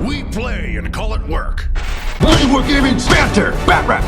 We play and call it work. MiniWarGaming Banter! Batrep!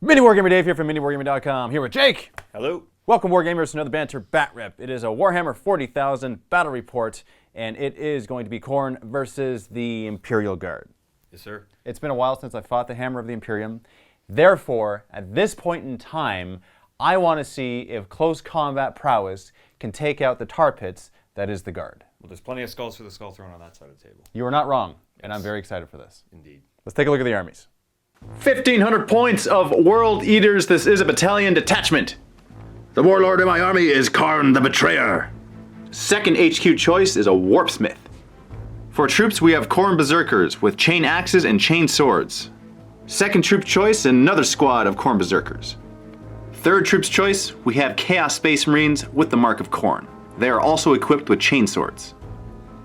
MiniWarGamer Dave here from MiniWarGaming.com, here with Jake. Hello. Welcome, Wargamers, to another Banter Batrep. It is a Warhammer 40,000 battle report, and it is going to be Khorne versus the Imperial Guard. Yes, sir. It's been a while since I fought the Hammer of the Imperium. Therefore, at this point in time, I want to see if close combat prowess can take out the tar pits that is the Guard. Well, there's plenty of skulls for the skull throne on that side of the table. You are not wrong, and I'm very excited for this. Indeed. Let's take a look at the armies. 1,500 points of World Eaters. This is a battalion detachment. The warlord in my army is Kharn the Betrayer. Second HQ choice is a Warpsmith. For troops, we have Khorne Berserkers with chain axes and chain swords. Second troop choice, another squad of Khorne Berserkers. Third troop's choice, we have Chaos Space Marines with the Mark of Khorne. They are also equipped with chain swords.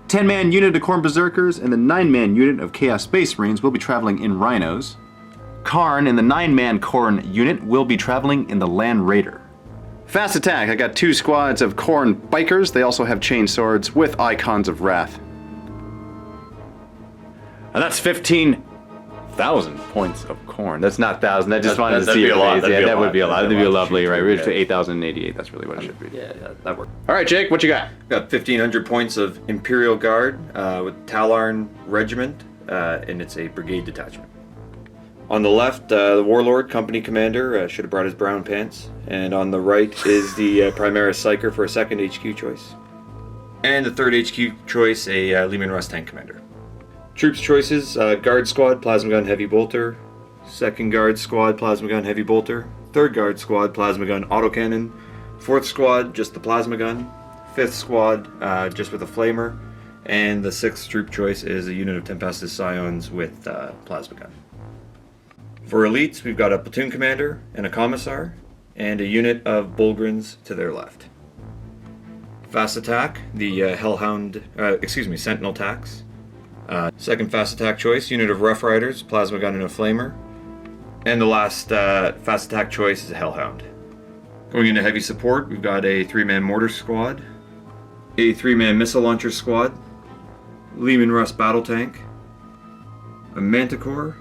10-man unit of Khorne Berserkers and the 9-man unit of Chaos Space Marines will be traveling in Rhinos. Kharn and the 9-man Khorne unit will be traveling in the Land Raider. Fast attack, I got 2 squads of Khorne Bikers. They also have chain swords with Icons of Wrath. And that's 15,000 points of Khorne. That's not 1,000, I just wanted to see your face. Yeah, that would be a lot. That'd be lovely, right? We're to 8,088, that's really what it should be. Yeah, that worked. All right, Jake, what you got? Got 1,500 points of Imperial Guard with Talarn Regiment, and it's a brigade detachment. On the left, the Warlord, Company Commander, should have brought his brown pants. And on the right is the Primaris Psyker for a second HQ choice. And the third HQ choice, a Lehman Russ Tank Commander. Troops choices, Guard Squad, Plasma Gun Heavy Bolter. Second Guard Squad, Plasma Gun Heavy Bolter. Third Guard Squad, Plasma Gun Autocannon. Fourth Squad, just the Plasma Gun. Fifth Squad, just with a Flamer. And the sixth troop choice is a unit of Tempestus Scions with Plasma Gun. For elites, we've got a platoon commander and a commissar, and a unit of Bulgrins to their left. Fast attack, the Sentinel Tax. Second fast attack choice, unit of Rough Riders, plasma gun and a flamer. And the last fast attack choice is a Hellhound. Going into heavy support, we've got a 3-man mortar squad, a 3-man missile launcher squad, Lehman Russ battle tank, a Manticore,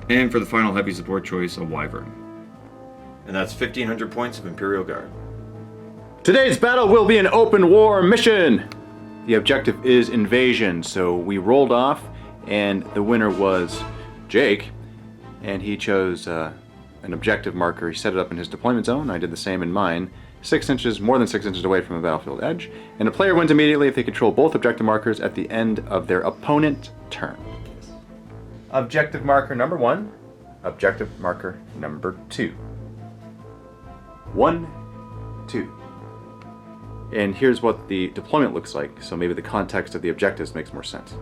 and for the final heavy support choice, a Wyvern. And that's 1,500 points of Imperial Guard. Today's battle will be an open war mission. The objective is invasion, so we rolled off, and the winner was Jake, and he chose an objective marker. He set it up in his deployment zone. I did the same in mine. 6 inches, more than 6 inches away from the battlefield edge, and a player wins immediately if they control both objective markers at the end of their opponent's turn. Objective marker number 1, objective marker number 2. 1, 2. And here's what the deployment looks like, so maybe the context of the objectives makes more sense.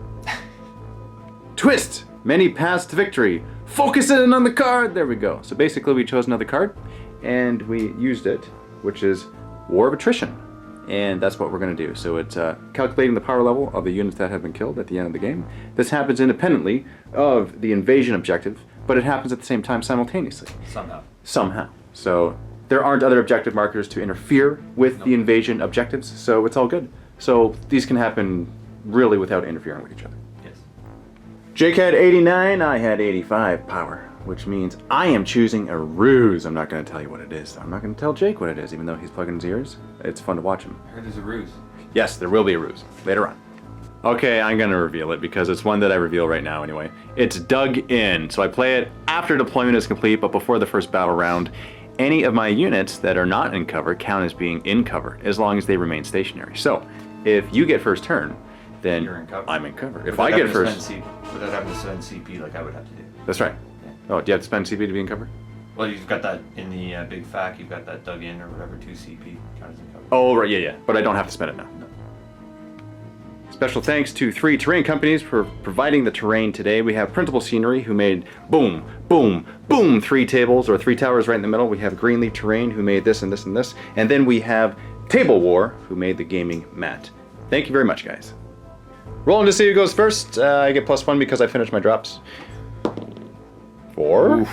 Twist! Many paths to victory. Focus in on the card! There we go. So basically we chose another card, and we used it, which is War of Attrition. And that's what we're going to do. So it's calculating the power level of the units that have been killed at the end of the game. This happens independently of the invasion objective, but it happens at the same time simultaneously. Somehow. So there aren't other objective markers to interfere with the invasion objectives, so it's all good. So these can happen really without interfering with each other. Yes. Jake had 89, I had 85 power, which means I am choosing a ruse. I'm not going to tell you what it is. I'm not going to tell Jake what it is, even though he's plugging his ears. It's fun to watch him. I heard there's a ruse. Yes, there will be a ruse later on. Okay, I'm going to reveal it because it's one that I reveal right now anyway. It's dug in. So I play it after deployment is complete, but before the first battle round. Any of my units that are not in cover count as being in cover as long as they remain stationary. So if you get first turn, then You're in cover. I'm in cover. If I get first... Without having to spend CP like I would have to do. That's right. Yeah. Oh, do you have to spend CP to be in cover? Well, you've got that in the big fact, you've got that dug in or whatever, 2 CP counts in cover. Oh, right, yeah. But I don't have to spend it now. No. Special thanks to 3 terrain companies for providing the terrain today. We have Printable Scenery, who made boom, boom, boom, 3 tables or 3 towers right in the middle. We have Greenleaf Terrain, who made this and this and this. And then we have Table War, who made the gaming mat. Thank you very much, guys. Rolling to see who goes first. I get +1 because I finished my drops. 4. Oof.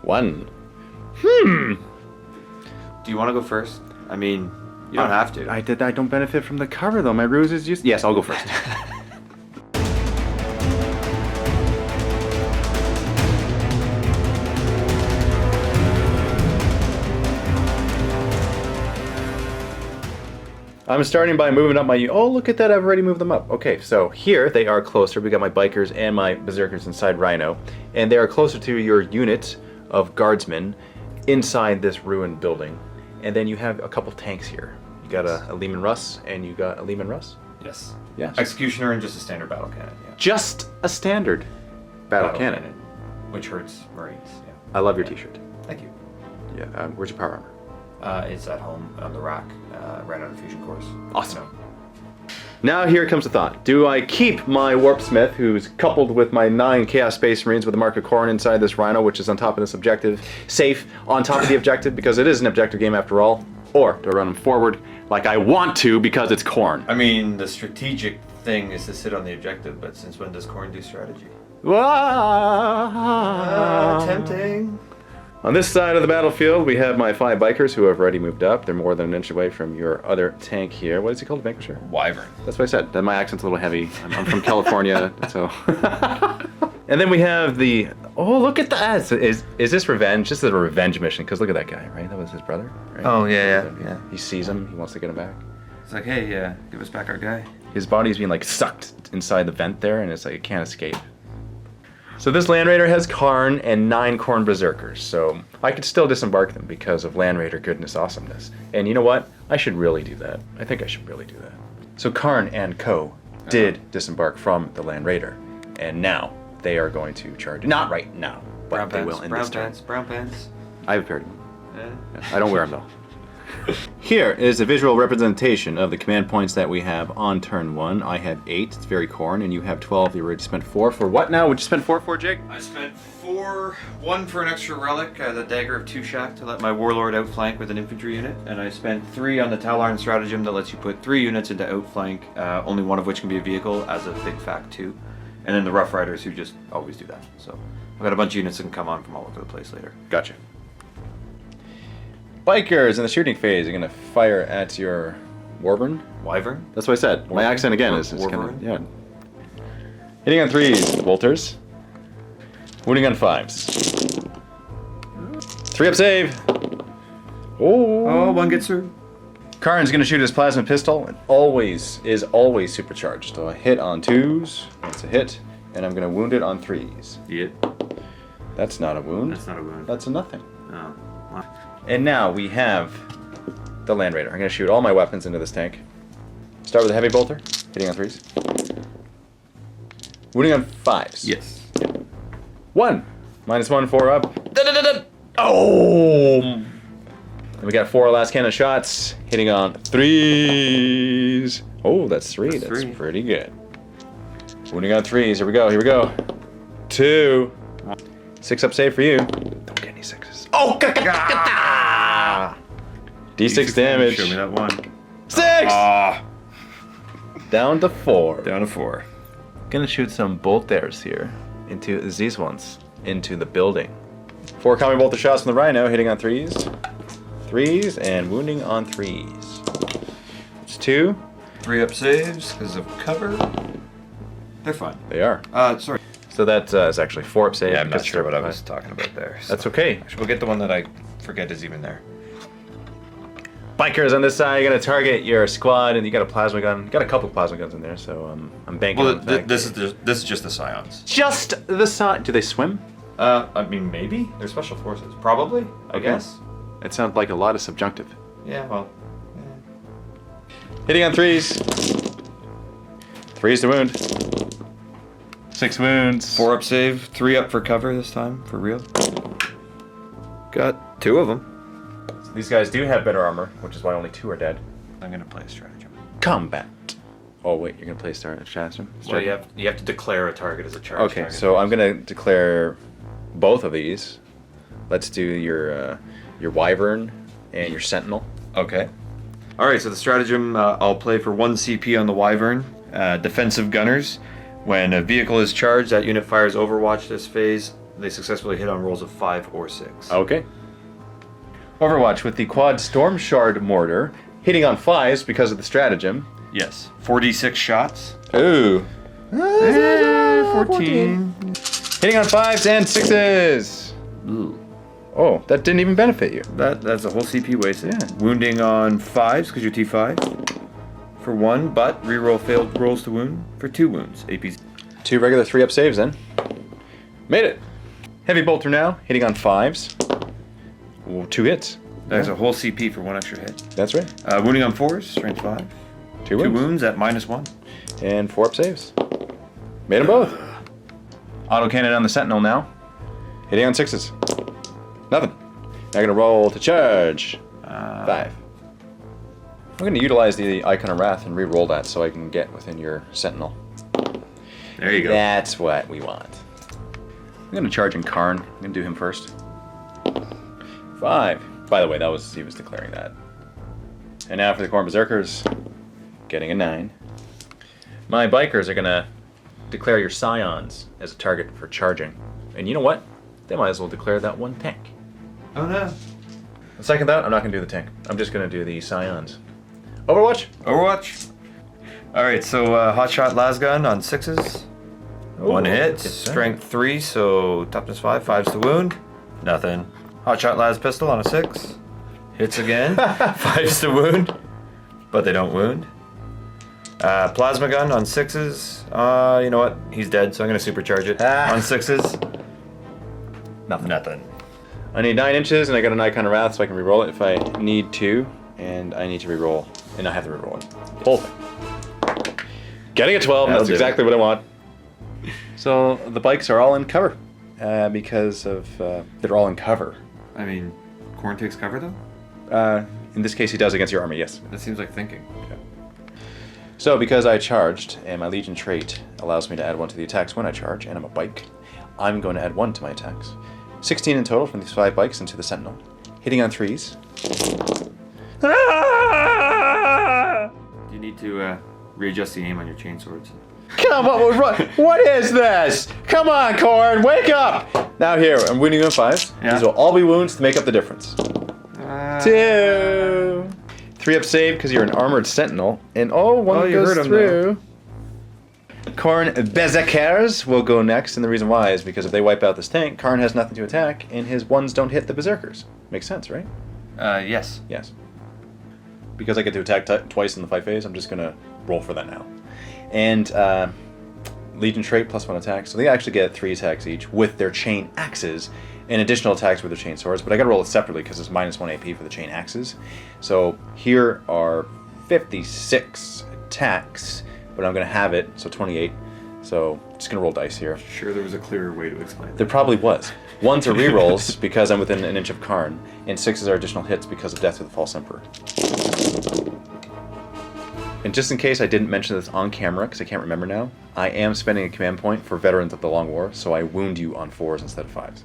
1. Do you want to go first? I mean, you don't have to. I don't benefit from the cover though. My ruse is just. Yes, I'll go first. I'm starting by moving up my... Oh, look at that. I've already moved them up. Okay, so here they are closer. We got my bikers and my berserkers inside Rhino. And they are closer to your unit of guardsmen inside this ruined building. And then you have a couple tanks here. You got a Lehman Russ and you got a Lehman Russ? Yes. Yes. Executioner and just a standard battle cannon. Yeah. Just a standard battle cannon. Which hurts Marines. Yeah. I love your t-shirt. Thank you. Yeah, where's your power armor? It's at home on the rack, right on a fusion course. Awesome. Now here comes the thought. Do I keep my Warpsmith, who's coupled with my 9 Chaos Space Marines with the Mark of Khorne inside this Rhino, which is on top of this objective, safe on top of the objective because it is an objective game after all? Or do I run him forward like I want to because it's Khorne? I mean, the strategic thing is to sit on the objective, but since when does Khorne do strategy? Tempting. On this side of the battlefield, we have my 5 bikers who have already moved up. They're more than an inch away from your other tank here. What is he called, Vanquisher? Wyvern. That's what I said. My accent's a little heavy. I'm from California, so. And then we have the. Oh, look at that! Is this revenge? This is a revenge mission because look at that guy, right? That was his brother. Right? Oh yeah. He sees him. He wants to get him back. It's like, hey, give us back our guy. His body's being like sucked inside the vent there, and it's like it can't escape. So this Land Raider has Kharn and 9 Khorne Berserkers, so I could still disembark them because of Land Raider goodness awesomeness. And you know what? I should really do that. I think I should really do that. So Kharn and Co. did disembark from the Land Raider, and now they are going to charge. Not right now, but Brown they pants, will in brown this turn. pants, brown pants. I have a pair of them. I don't wear them though. Here is a visual representation of the command points that we have on turn 1. I have 8, it's very Khorne, and you have 12. You already spent 4 for what now? Would you spend 4 for, Jake? I spent 4, 1 for an extra relic, the Dagger of Tushak, to let my Warlord outflank with an infantry unit, and I spent 3 on the Talarn stratagem that lets you put 3 units into outflank, only one of which can be a vehicle as a big fact 2, and then the Rough Riders who just always do that. So I've got a bunch of units that can come on from all over the place later. Gotcha. Bikers in the shooting phase are going to fire at your Wyvern. Wyvern? That's what I said. My accent again is kind Wyvern? of, yeah. Hitting on 3s, the Bolters. Wounding on 5s. 3-up save. Oh, 1 gets through. Kharn's going to shoot his plasma pistol. It always is always supercharged. So a hit on 2s. That's a hit. And I'm going to wound it on 3s. Yeah. That's not a wound. That's not a wound. That's a nothing. Oh. Wow. And now we have the Land Raider. I'm going to shoot all my weapons into this tank. Start with a heavy bolter, hitting on 3s. Wounding on 5s. Yes. 1. -1, 4 up. Oh! And we got 4 last cannon shots, hitting on 3s. Oh, that's 3. That's 3. pretty good. Wounding on 3s. Here we go. 2. 6-up save for you. Don't get any 6s. Oh, D6 damage. Show me that 1. 6! Down to 4. Down to 4. Gonna shoot some bolt dares here into these ones into the building. 4 combi bolter shots from the Rhino, hitting on 3s. 3s and wounding on 3s. It's 2. 3-up saves because of cover. They're fine. They are. Sorry. So that is actually 4-up save. Yeah, I'm not because sure what I was talking about there. So. That's okay. Actually, we'll get the one that I forget is even there. Bikers on this side, you're gonna target your squad, and you got a plasma gun. You got a couple of plasma guns in there, so I'm banking Well, on the fact this is just the Scions. just the side. Do they swim? I mean, maybe they're special forces. Probably. I Okay. guess. It sounds like a lot of subjunctive. Yeah. Well. Hitting on 3s. 3s to wound. 6 wounds. 4-up save. 3-up for cover this time, for real. Got 2 of them. So these guys do have better armor, which is why only 2 are dead. I'm gonna play a stratagem. Combat. Oh wait, you're gonna play stratagem? Well, you have to declare a target as a charge. Okay, target. so I'm gonna declare both of these. Let's do your Wyvern and your Sentinel. Okay. All right. So the stratagem, I'll play for 1 CP on the Wyvern. Defensive gunners. When a vehicle is charged, that unit fires Overwatch this phase. They successfully hit on rolls of 5 or 6. Okay. Overwatch with the quad Storm Shard mortar, hitting on 5s because of the stratagem. Yes. 4d6 shots. Ooh. 14. Hitting on 5s and 6s. Ooh. Oh, that didn't even benefit you. That's a whole CP wasted. Yeah. Wounding on 5s because you're T5. For 1, but reroll failed rolls to wound for 2 wounds. AP. 2 regular 3-up saves then. Made it. Heavy bolter now, hitting on 5s. Ooh, 2 hits. That's a whole CP for 1 extra hit. That's right. Wounding on 4s, strength 5. 2 2 wounds. wounds at -1. And 4-up saves. Made them both. Autocannon on the Sentinel now. Hitting on 6s. Nothing. Now gonna roll to charge. 5. I'm gonna utilize the Icon of Wrath and re-roll that so I can get within your Sentinel. There you go. That's what we want. I'm gonna charge in Kharn. I'm gonna do him first. 5. By the way, he was declaring that. And now for the Khorne Berserkers, getting a 9. My bikers are gonna declare your Scions as a target for charging. And you know what? They might as well declare that one tank. Oh no. The second that, I'm not gonna do the tank. I'm just gonna do the Scions. Overwatch? Overwatch. Alright, so Hotshot Lasgun on 6s. 1 hit. Strength 3, so toughness 5. 5's to wound. Nothing. Hotshot Las Pistol on a 6. Hits again. 5's to wound. But they don't wound. Plasma Gun on 6s. You know what? He's dead, so I'm going to supercharge it. On 6s. Nothing. I need 9 inches, and I got an Icon of Wrath, so I can reroll it if I need to. And I need to reroll. And I have to reroll it. Whole thing. Getting a 12, That'll that's do exactly what I want. So the bikes are all in cover. Because of... they're all in cover. I mean, Khorne takes cover though? In this case, he does against your army, yes. That seems like thinking. So because I charged, and my Legion trait allows me to add 1 to the attacks when I charge, and I'm a bike, I'm going to add 1 to my attacks. 16 in total from these 5 bikes into the Sentinel. Hitting on 3s. You need to readjust the aim on your chainswords. Come on, what is this? Come on, Khorne, wake up! Now here, I'm wounding on 5s. Yeah. These will all be wounds to make up the difference. 2. 3-up save because you're an armored sentinel. And one you goes heard him, through. Khorne Berserkers will go next, and the reason why is because if they wipe out this tank, Kharn has nothing to attack, and his 1s don't hit the Berserkers. Makes sense, right? Yes. Yes. Because I get to attack twice in the fight phase, I'm just gonna roll for that now. And Legion trait +1 attack, so they actually get 3 attacks each with their chain axes, and additional attacks with their chain swords. But I gotta roll it separately because it's -1 AP for the chain axes. So here are 56 attacks, but I'm gonna have it, so 28. So just gonna roll dice here. Sure, there was a clearer way to explain that. There probably was. 1s are rerolls because I'm within an inch of Kharn, and 6s are additional hits because of Death to the False Emperor. And just in case I didn't mention this on camera, because I can't remember now, I am spending a command point for Veterans of the Long War, so I wound you on 4s instead of 5s.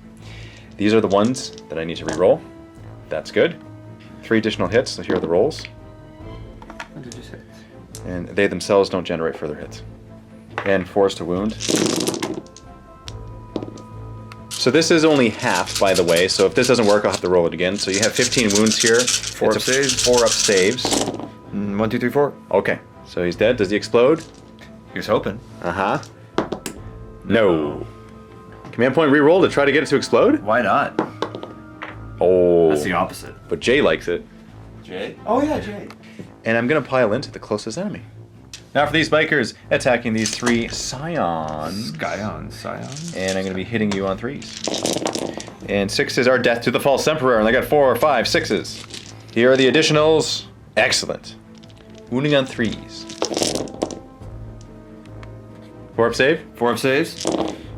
These are the ones that I need to reroll. That's good. 3 additional hits, so here are the rolls. What did you say? And they themselves don't generate further hits. And 4s to wound. So this is only half, by the way, so if this doesn't work, I'll have to roll it again. So you have 15 wounds here. 4-up saves. 4-up saves. 1, 2, 3, 4. Okay, so he's dead. Does he explode? Here's hoping. Uh-huh. No. Command point reroll to try to get it to explode? Why not? Oh. That's the opposite. But Jay likes it. Jay? Oh yeah, Jay. And I'm going to pile into the closest enemy. Now for these bikers, attacking these 3 Scions. Scions. And I'm going to be hitting you on 3s. And 6s are Death to the False Emperor, and I got 4, 5, 6s. Here are the additionals. Excellent. Wounding on 3s. 4-up save? 4-up saves.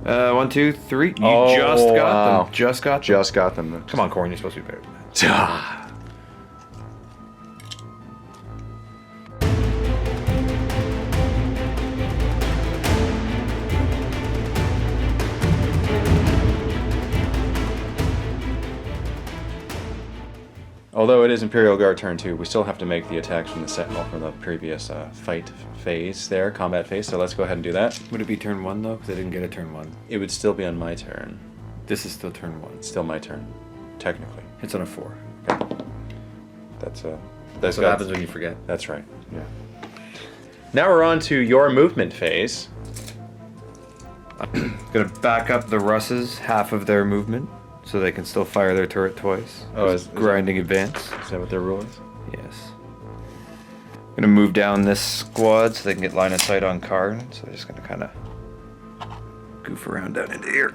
1, 2, 3. You Oh, just got wow. them. Just got them. Just got them. Come on, Khorne. You're supposed to be better than that. Although it is Imperial Guard turn 2, we still have to make the attacks from the Sentinel from the previous fight phase there, combat phase, so let's go ahead and do that. Would it be turn 1 though? Because I didn't get a turn 1. It would still be on my turn. This is still turn 1. It's still my turn, technically. It's on a 4. Okay. That's That's what happens when you forget. That's right. Yeah. Now we're on to your movement phase. Gonna back up the Russes half of their movement so they can still fire their turret twice. Oh, is grinding advance. Is that what their rule is? Yes. Gonna move down this squad so they can get line of sight on Kharn. So they're just gonna kind of goof around down into here.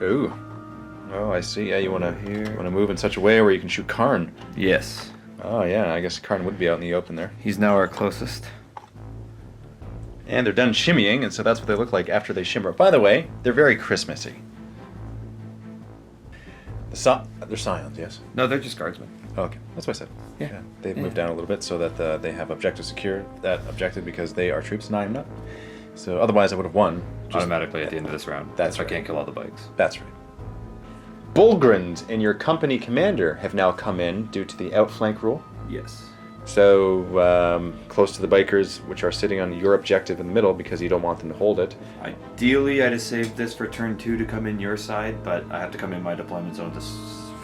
Ooh. Oh, I see. Yeah, you wanna move in such a way where you can shoot Kharn. Yes. Oh yeah, I guess Kharn would be out in the open there. He's now our closest. And they're done shimmying, and so that's what they look like after they shimmer. By the way, they're very Christmassy. They're scions, yes? No, they're just guardsmen. Oh, okay, that's what I said. Yeah. They've moved down a little bit so that they have objective secure that objective because they are troops and I am not. So otherwise I would have won. Automatically at the end of this round. That's if I right. can't kill all the bikes. That's right. Bulgrand and your company commander have now come in due to the outflank rule. Yes. So close to the bikers, which are sitting on your objective in the middle because you don't want them to hold it. Ideally, I'd have saved this for turn 2 to come in your side, but I have to come in my deployment zone to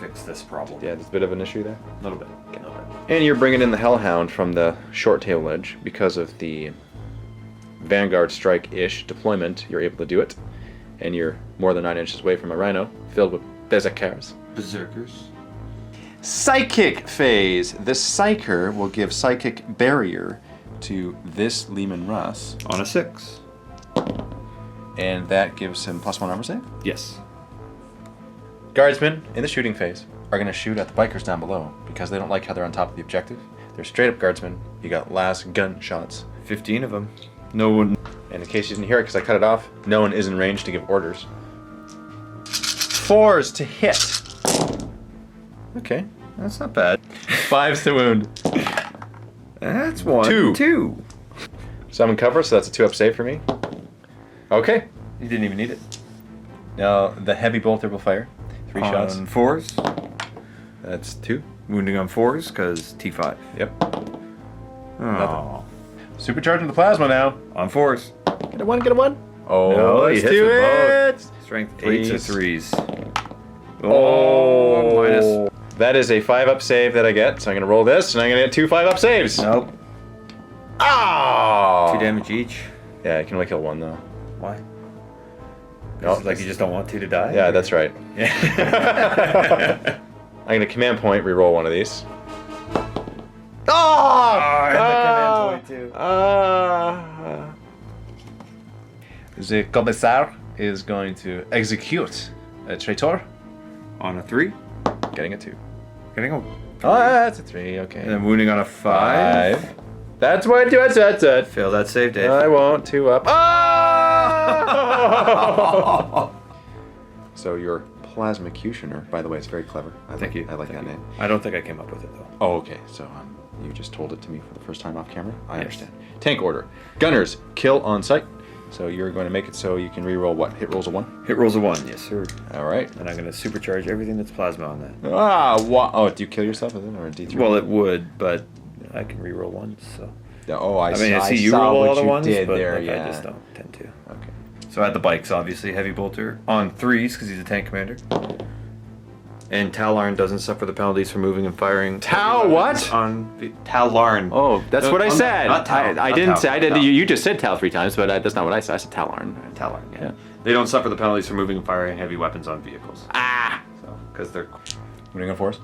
fix this problem. Yeah, there's a bit of an issue there. A little bit. Okay. And you're bringing in the Hellhound from the short tail edge because of the Vanguard strike-ish deployment. You're able to do it, and you're more than 9 inches away from a Rhino filled with Berserkers. Berserkers. Psychic phase. The Psyker will give Psychic Barrier to this Lehman Russ, On a 6. and that gives him +1 armor save. Yes. Guardsmen in the shooting phase are going to shoot at the bikers down below because they don't like how they're on top of the objective. They're straight up guardsmen. You got last gun shots. 15 of them. No one. And in case you didn't hear it because I cut it off, no one is in range to give orders. 4s to hit. Okay. That's not bad. 5s to wound. That's 1. 2. 2. So I'm in cover, so that's a 2-up save for me. Okay. You didn't even need it. Now the heavy bolter will fire. 3 shots. On 4s. That's 2. Wounding on 4s, because T5. Yep. Oh. Supercharging the plasma now. On 4s. Get a 1, get a 1. Oh, No, he let's hits do with it. both. Strength 8s Threes. or 3s. Oh, minus. That is a 5-up save that I get, so I'm going to roll this, and I'm going to get 2 5-up saves. Nope. Oh! 2 damage each. Yeah, I can only kill 1, though. Why? No, It's like you just don't want 2 to die? Yeah, that's right. Yeah. I'm going to command point, reroll one of these. Oh! I had the command point, too. The Commissar is going to execute a traitor. On a 3. Getting a 2. Getting a. Oh, that's a 3, okay. And then wounding on a 5. That's what that's it. Fail that save, Dave. I won't. 2 up. Oh! So your Plasmacutioner, by the way, it's very clever. Thank you. I like Thank that you. name. I don't think I came up with it, though. Oh, okay. So you just told it to me for the first time off camera. I Yes. understand. Tank order. Gunners, kill on sight. So you're going to make it so you can reroll what? Hit rolls a 1? Hit rolls a 1, yes, sir. All right. And I'm going to supercharge everything that's plasma on that. Oh, do you kill yourself with it or a D3? Well, it would, but I can reroll once, so. Oh, I I see you saw roll what all the you ones, did but there, like, yeah. I just don't tend to. Okay. So at the bikes, obviously, heavy bolter on 3s because he's a tank commander. And Talarn doesn't suffer the penalties for moving and firing. Tal heavy what? weapons On Talarn. Oh, that's No, what I I'm said. not Tal. I Not didn't Tal. say. I did. Tal. You just said Tal 3 times, but that's not what I said. I said Talarn. Talarn, yeah. Yeah. They don't suffer the penalties for moving and firing heavy weapons on vehicles. Ah. So, because they're Moving on force.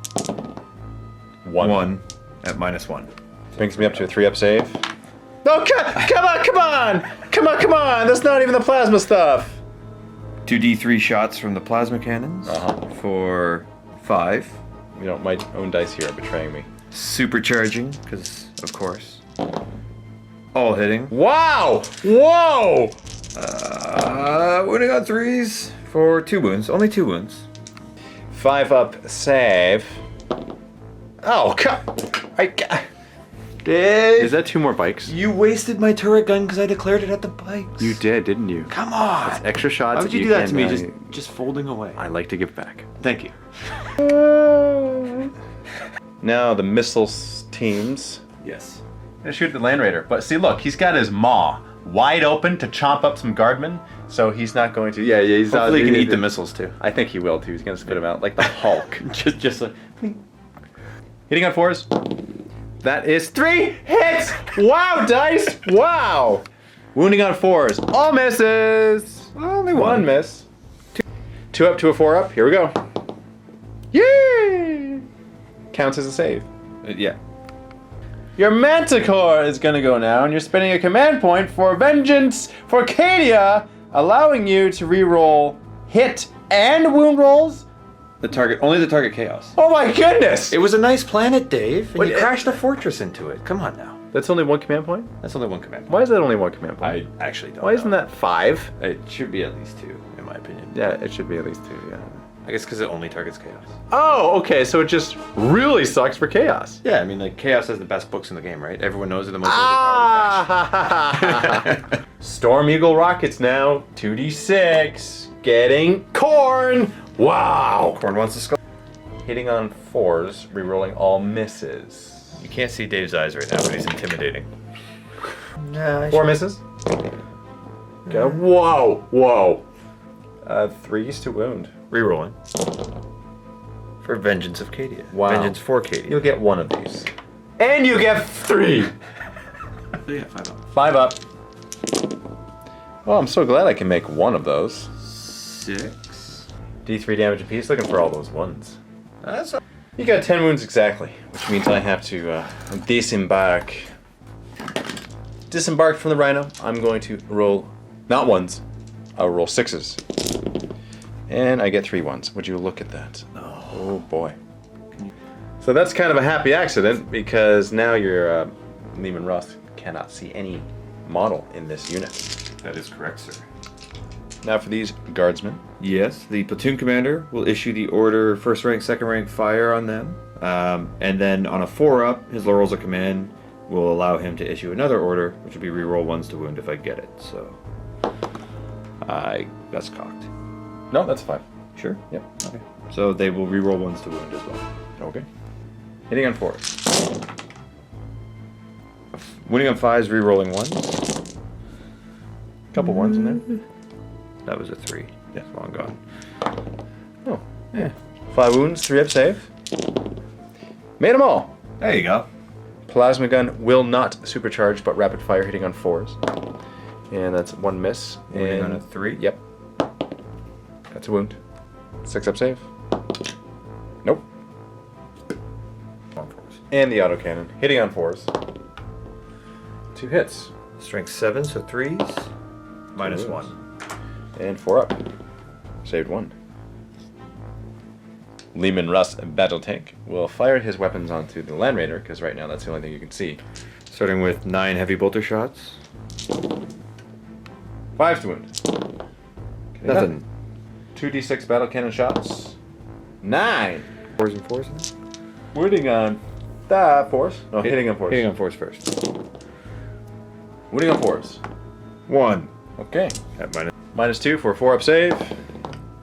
1 at -1. Brings me up to a 3-up save. No, come on! That's not even the plasma stuff. 2d3 shots from the plasma cannons for 5. You know, my own dice here are betraying me. Supercharging, because of course. All hitting. Wow! Whoa! Wounding on 3s for 2 wounds. Only 2 wounds. 5-up save. Oh, Dave! Is that 2 more bikes? You wasted my turret gun because I declared it at the bikes. You did, didn't you? Come on! Extra shots. Why would that you do that to can, me? Just folding away. I like to give back. Thank you. Now the missiles teams. Yes. Gonna shoot the Land Raider, but see, look, he's got his maw wide open to chomp up some guardmen, so he's not going to. Yeah, he's Hopefully he can eat the missiles too. I think he will too. He's gonna spit them out like the Hulk. just like. Hitting on 4s. That is 3 hits! Wow, dice! Wow! Wounding on 4s. All misses! Only One miss. 2 up to a 4 up. Here we go. Yay! Counts as a save. Yeah. Your Manticore is gonna go now, and you're spending a command point for Vengeance for Cadia, allowing you to reroll hit and wound rolls. Only the target chaos. Oh my goodness! It was a nice planet, Dave, and But you it- crashed a fortress into it. Come on now. That's only one command point? That's only one command. Why is that only one command point? I actually don't Why know. isn't that 5? It should be at least 2, in my opinion. Yeah, it should be at least 2, yeah. I guess because it only targets chaos. Oh, okay, so it just really sucks for Chaos. Yeah, I mean, like, Chaos has the best books in the game, right? Everyone knows they're the most Ah! Storm Eagle rockets now, 2d6, getting Khorne. Wow! Khorne wants to skull. Hitting on 4s, rerolling all misses. You can't see Dave's eyes right now, but he's intimidating. Nah, 4 misses. Okay. Whoa, whoa. 3s to wound. Rerolling. For Vengeance of Cadia. Wow. Vengeance for Cadia. You'll get 1 of these. And you get 3! Yeah, 5 up. 5 up. Oh, I'm so glad I can make 1 of those. 6. D3 damage apiece, looking for all those 1s. That's You got 10 wounds exactly, which means I have to disembark. Disembarked from the Rhino, I'm going to roll, not 1s, I'll roll 6s. And I get 3 1s. Would you look at that? Oh boy. So that's kind of a happy accident, because now your Lehman Russ cannot see any model in this unit. That is correct, sir. Now for these guardsmen. Yes, the platoon commander will issue the order first rank, second rank fire on them. And then on a 4 up, his laurels of command will allow him to issue another order, which will be reroll 1s to wound if I get it. So that's cocked. No, that's 5. Sure? Yep. Okay. So they will reroll 1s to wound as well. Okay. Hitting on 4s. Winning on 5s, rerolling 1s. Couple 1s in there. That was a 3. Yeah. It's long gone. Oh, yeah. 5 wounds, 3 up save. Made them all. There you go. Plasma gun will not supercharge, but rapid fire hitting on 4s. And that's 1 miss. Winning And on a 3. Yep. That's a wound. 6 up save. Nope. On 4s. And the autocannon hitting on 4s. 2 hits. Strength 7, so 3s. Minus Two wounds. 1. And 4 up. Saved 1. Lehman Russ battle tank will fire his weapons onto the Land Raider, because right now that's the only thing you can see. Starting with 9 heavy bolter shots. 5 to wound. Okay, Nothing. 2d6 battle cannon shots. 9. 4s and 4s. Wounding on the 4s. No, hitting on 4s. Hitting on 4s first. Wounding on 4s. 1. Okay. At minus. -2 for a 4 up save.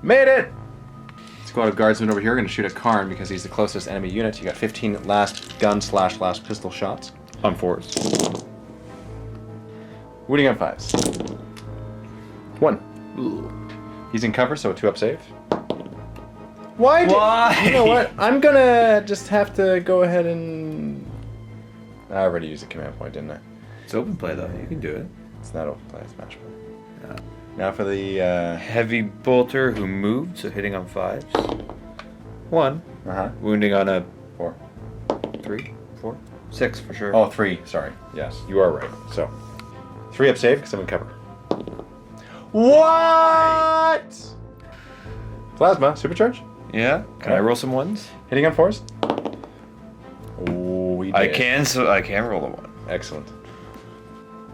Made it! Squad of guardsmen over here are going to shoot at Kharn because he's the closest enemy unit. You got 15 last gun/last pistol shots. On 4s. Wounding on 5s. 1. He's in cover, so a 2 up save. Why? You know what? I'm gonna just have to go ahead and... I already used a command point, didn't I? It's open play though. You can do it. It's not open play, it's match play. Yeah. Now for the... Heavy bolter who moved, so hitting on 5s. 1. Uh-huh. Wounding on a 4. 3, 4, 6 for sure. Oh, 3. Sorry. Yes, you are right. So, 3 up save because I'm in cover. What? Plasma, supercharge. Yeah. Can I roll some 1s? Hitting on 4s. Oh, we did. I can, so I can roll a 1. Excellent.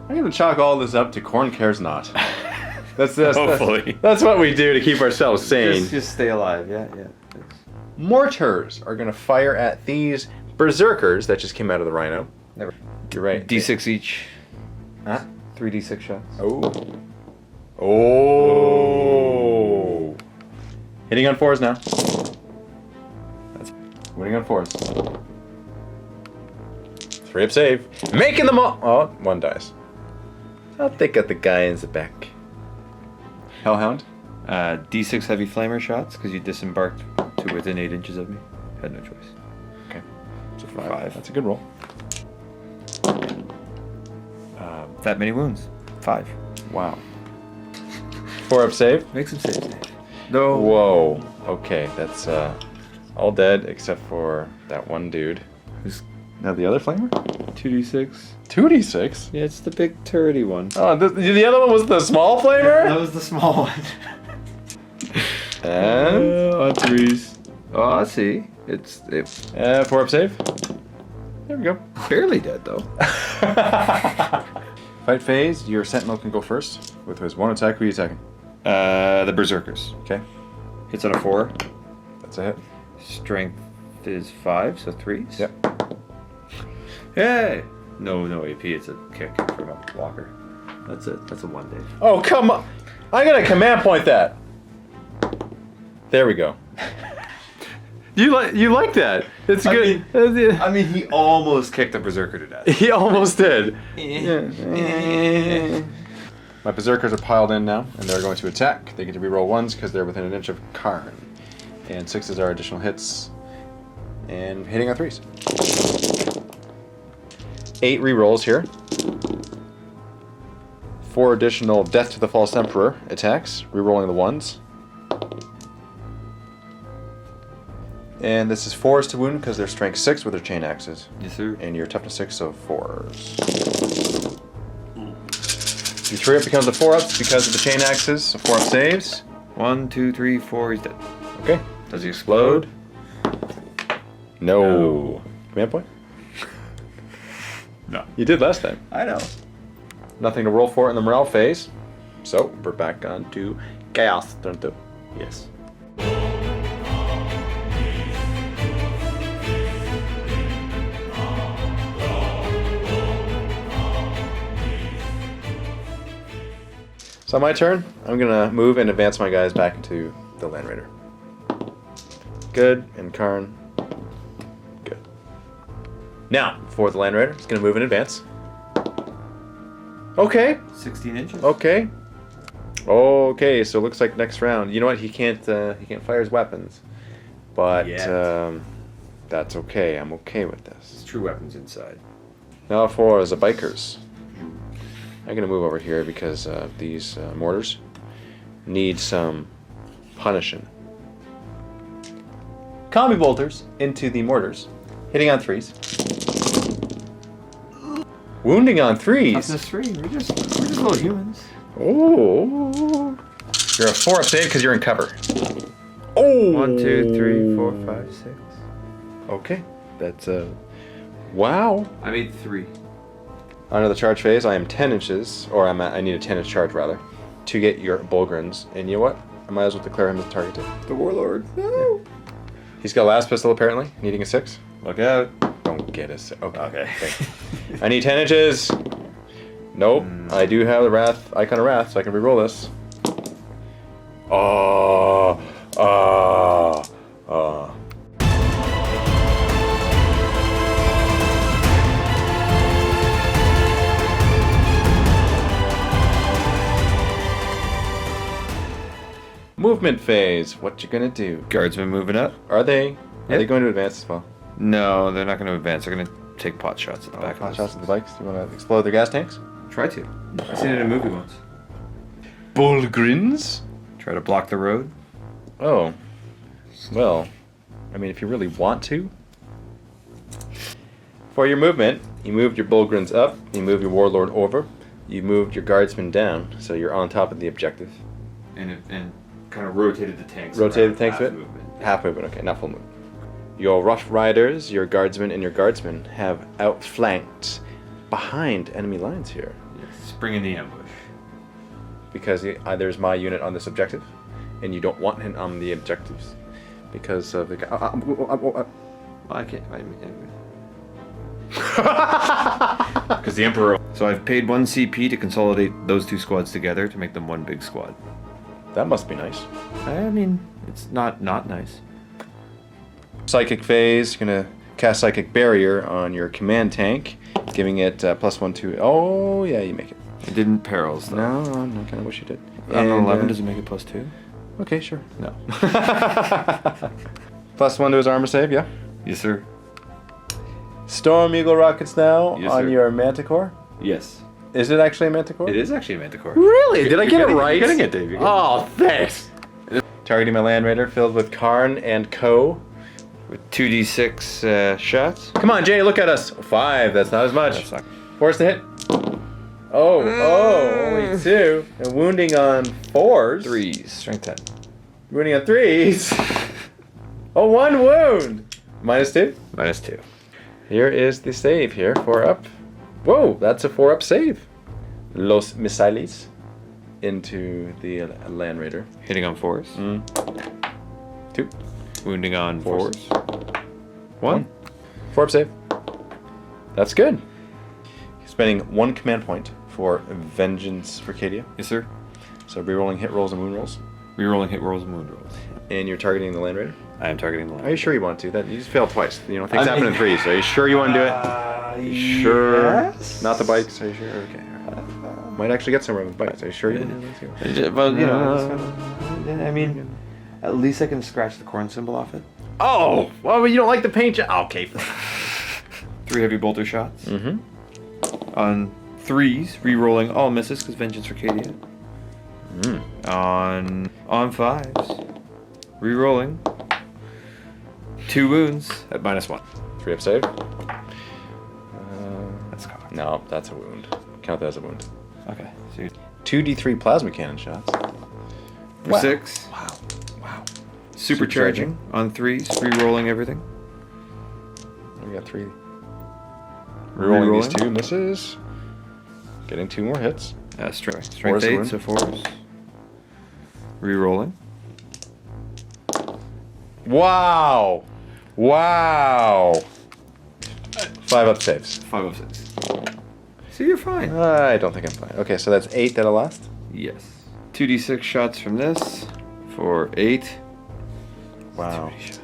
I'm gonna chalk all this up to Khorne cares not. Hopefully. That's what we do to keep ourselves sane. Just stay alive. Yeah. Mortars are gonna fire at these berserkers that just came out of the Rhino. Never. You're right. D6 each. Huh? 3d6 shots. Oh. Oh. Hitting on 4s now. That's winning on 4s. 3 up save. Making them all. Oh, 1 dies. I'll take out the guy in the back. Hellhound. D6 heavy flamer shots because you disembarked to within 8 inches of me. Had no choice. Okay. So 5. That's a good roll. That many wounds. 5. Wow. 4-up save. Make some saves. No. Whoa. Okay, that's all dead except for that one dude. Who's Now the other flamer? 2d6? 2d6? Yeah, it's the big turdy one. Oh, the other one was the small flamer? That was the small one. And On 3s. Oh, I see. It's 4-up save. There we go. barely dead though. Fight phase, your sentinel can go first. With his 1 attack, who are you attacking? The berserkers. Okay, Hits on a 4. that's a hit. Strength is 5, so 3s. Yep. Hey! No AP, it's a kick from a blocker. That's a 1 day. Oh, come on. I'm going to command point that. There we go. You like that. It's good. I mean, he almost kicked the berserker to death. He almost did. My berserkers are piled in now, and they're going to attack. They get to reroll 1s because they're within an inch of Kharn. And 6s are additional hits. And hitting on 3s. 8 rerolls here. 4 additional Death to the False Emperor attacks, rerolling the 1s. And this is 4s to wound because they're strength 6 with their chain axes. Yes, sir. And your toughness 6, so 4s. Your 3-up becomes a 4-up because of the chain axes, so 4-up saves. 1, 2, 3, 4, he's dead. Okay. Does he explode? No. Command point? No. You did last time. I know. Nothing to roll for in the morale phase. So, we're back on to Chaos turn 2. Yes. So my turn, I'm gonna move and advance my guys back into the Land Raider. Good, and Kharn. Good. Now, for the Land Raider, it's gonna move in advance. Okay, 16 inches. okay. Okay, so it looks like next round. You know what, he can't fire his weapons. But, Yet. that's okay, I'm okay with this. It's true weapons inside. Now for the bikers. I'm gonna move over here because these mortars need some punishing. Combi bolters into the mortars, hitting on 3s, wounding on 3s. Toughness 3. We're just little humans. Oh, you're a 4-up save because you're in cover. Oh, 1, 2, 3, 4, 5, 6. Okay, that's wow. I made 3. Under the charge phase, I am 10 inches, or I need a 10-inch charge rather, to get your Bulgrins. And you know what? I might as well declare him as a target too. The warlord. No. He's got a last pistol apparently, needing a 6. Look out. Don't get a 6. Okay. Okay. Okay. I need 10 inches. Nope. I do have the Wrath, icon of Wrath, so I can reroll this. Movement phase. What you gonna do? Guardsmen moving up. Are they? Are Yep. they going to advance as well? No, they're not going to advance. They're going to take pot shots at the back. Hot shots at the bikes. Do you want to explode their gas tanks? Try to. I've seen it in a movie once. Bulgrins? Try to block the road. Oh. Well, I mean, if you really want to. For your movement, you moved your Bulgrins up, you moved your Warlord over, you moved your Guardsmen down, so you're on top of the objective. And kind of rotated the tanks. Rotated around, the tanks a half bit? movement. Half movement, okay, not full movement. Your Rough Riders, your Guardsmen, and your Guardsmen have outflanked behind enemy lines here. Yes, spring in the ambush. Because there's my unit on this objective, and you don't want him on the objectives. Because of the... Well, I can't. Because the Emperor. So I've paid 1 CP to consolidate those 2 squads together to make them 1 big squad. That must be nice. I mean, it's not nice. Psychic phase, you're gonna cast Psychic Barrier on your command tank, giving it +1 to... Oh, yeah, you make it. It didn't perils though. No, I kind of wish you did. On an 11, does it make it +2? Okay, sure. No. +1 to his armor save, yeah? Yes, sir. Storm Eagle rockets now Yes, on sir. your Manticore. Yes. Is it actually a Manticore? It is actually a Manticore. Really? Did I get it right? You're getting it, Dave. You're getting Oh, thanks. Targeting my Land Raider filled with Kharn and Co. With 2d6 shots. Come on, Jay, look at us. 5, that's not as much. That's not- Force to hit. Only 2. And wounding on 4s. 3s. Strength 10. Wounding on 3s. 1 wound. -2. -2. Here is the save here. 4 up. Whoa, that's a 4 up save. Los Misiles into the Land Raider. Hitting on 4s. 2. Wounding on Fours. 4s. 1. 4 up save. That's good. Spending 1 command point for Vengeance for Cadia. Yes, sir. So rerolling hit rolls and wound rolls. Rerolling hit rolls and wound rolls. And you're targeting the Land Raider? I am targeting the Are land. you sure you want to? That you just failed twice. You know, things happen in 3s. So are you sure you want to do it? Sure. Yes. Not the bikes. Are you sure? Okay. All right. Might actually get somewhere with bikes. Are you sure you want to do it? Well, you know, I mean, at least I can scratch the Khorne symbol off it. Oh! Well, you don't like the paint job. Okay. 3 heavy bolter shots. On 3s, re-rolling all misses because Vengeance Arcadia. On 5s, re-rolling 2 wounds at -1. 3 up save. That's cocked. No, that's a wound. Count that as a wound. Okay. So you 2d3 plasma cannon shots. Wow. 6. Wow. Supercharging on 3s, re-rolling everything. We got 3. Rerolling these Rerolling. 2 misses. Getting 2 more hits. Strength Fours 8, wound. so 4s. Re-rolling. Wow! Wow! 5 up saves. 5 of 6. So you're fine. I don't think I'm fine. Okay, so that's 8 that'll last. Yes. 2d6 shots from this for 8. Wow. Too many shots.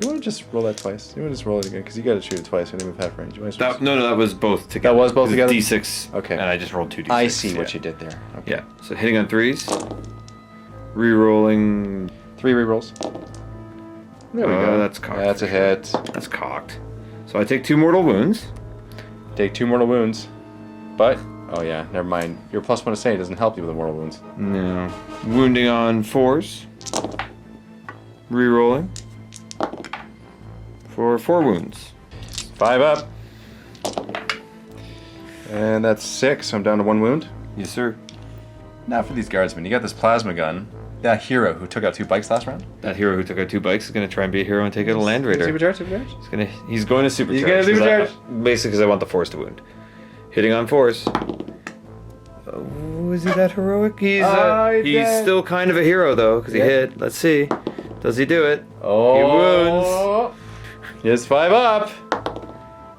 You want to just roll that twice? You want to just roll it again? Because you got to shoot it twice when you move half range. You might as well No, that was both together. That was both It together? D6. Okay. And I just rolled 2d6. I see what yeah. you did there. Okay. Yeah. So hitting on 3s. Re-rolling. 3 rerolls. There we go. That's cocked. That's a hit. That's cocked. So I take 2 mortal wounds. Take 2 mortal wounds. But, oh yeah, never mind. Your +1 to say doesn't help you with the mortal wounds. No. Wounding on 4s. Re-rolling. For 4 wounds. 5 up. And that's 6, so I'm down to 1 wound. Yes, sir. Now for these guardsmen, you got this plasma gun. That hero who took out 2 bikes last round. That hero who took out 2 bikes is going to try and be a hero and take out a land raider. Supercharge, supercharge. He's going to supercharge. He's gonna 'cause supercharge. Basically because I want the 4s to wound. Hitting on 4s. Oh, is he that heroic? He's he's dead. still kind of a hero though, because he Yeah. hit. Let's see. Does he do it? Oh. He wounds. He has 5 up.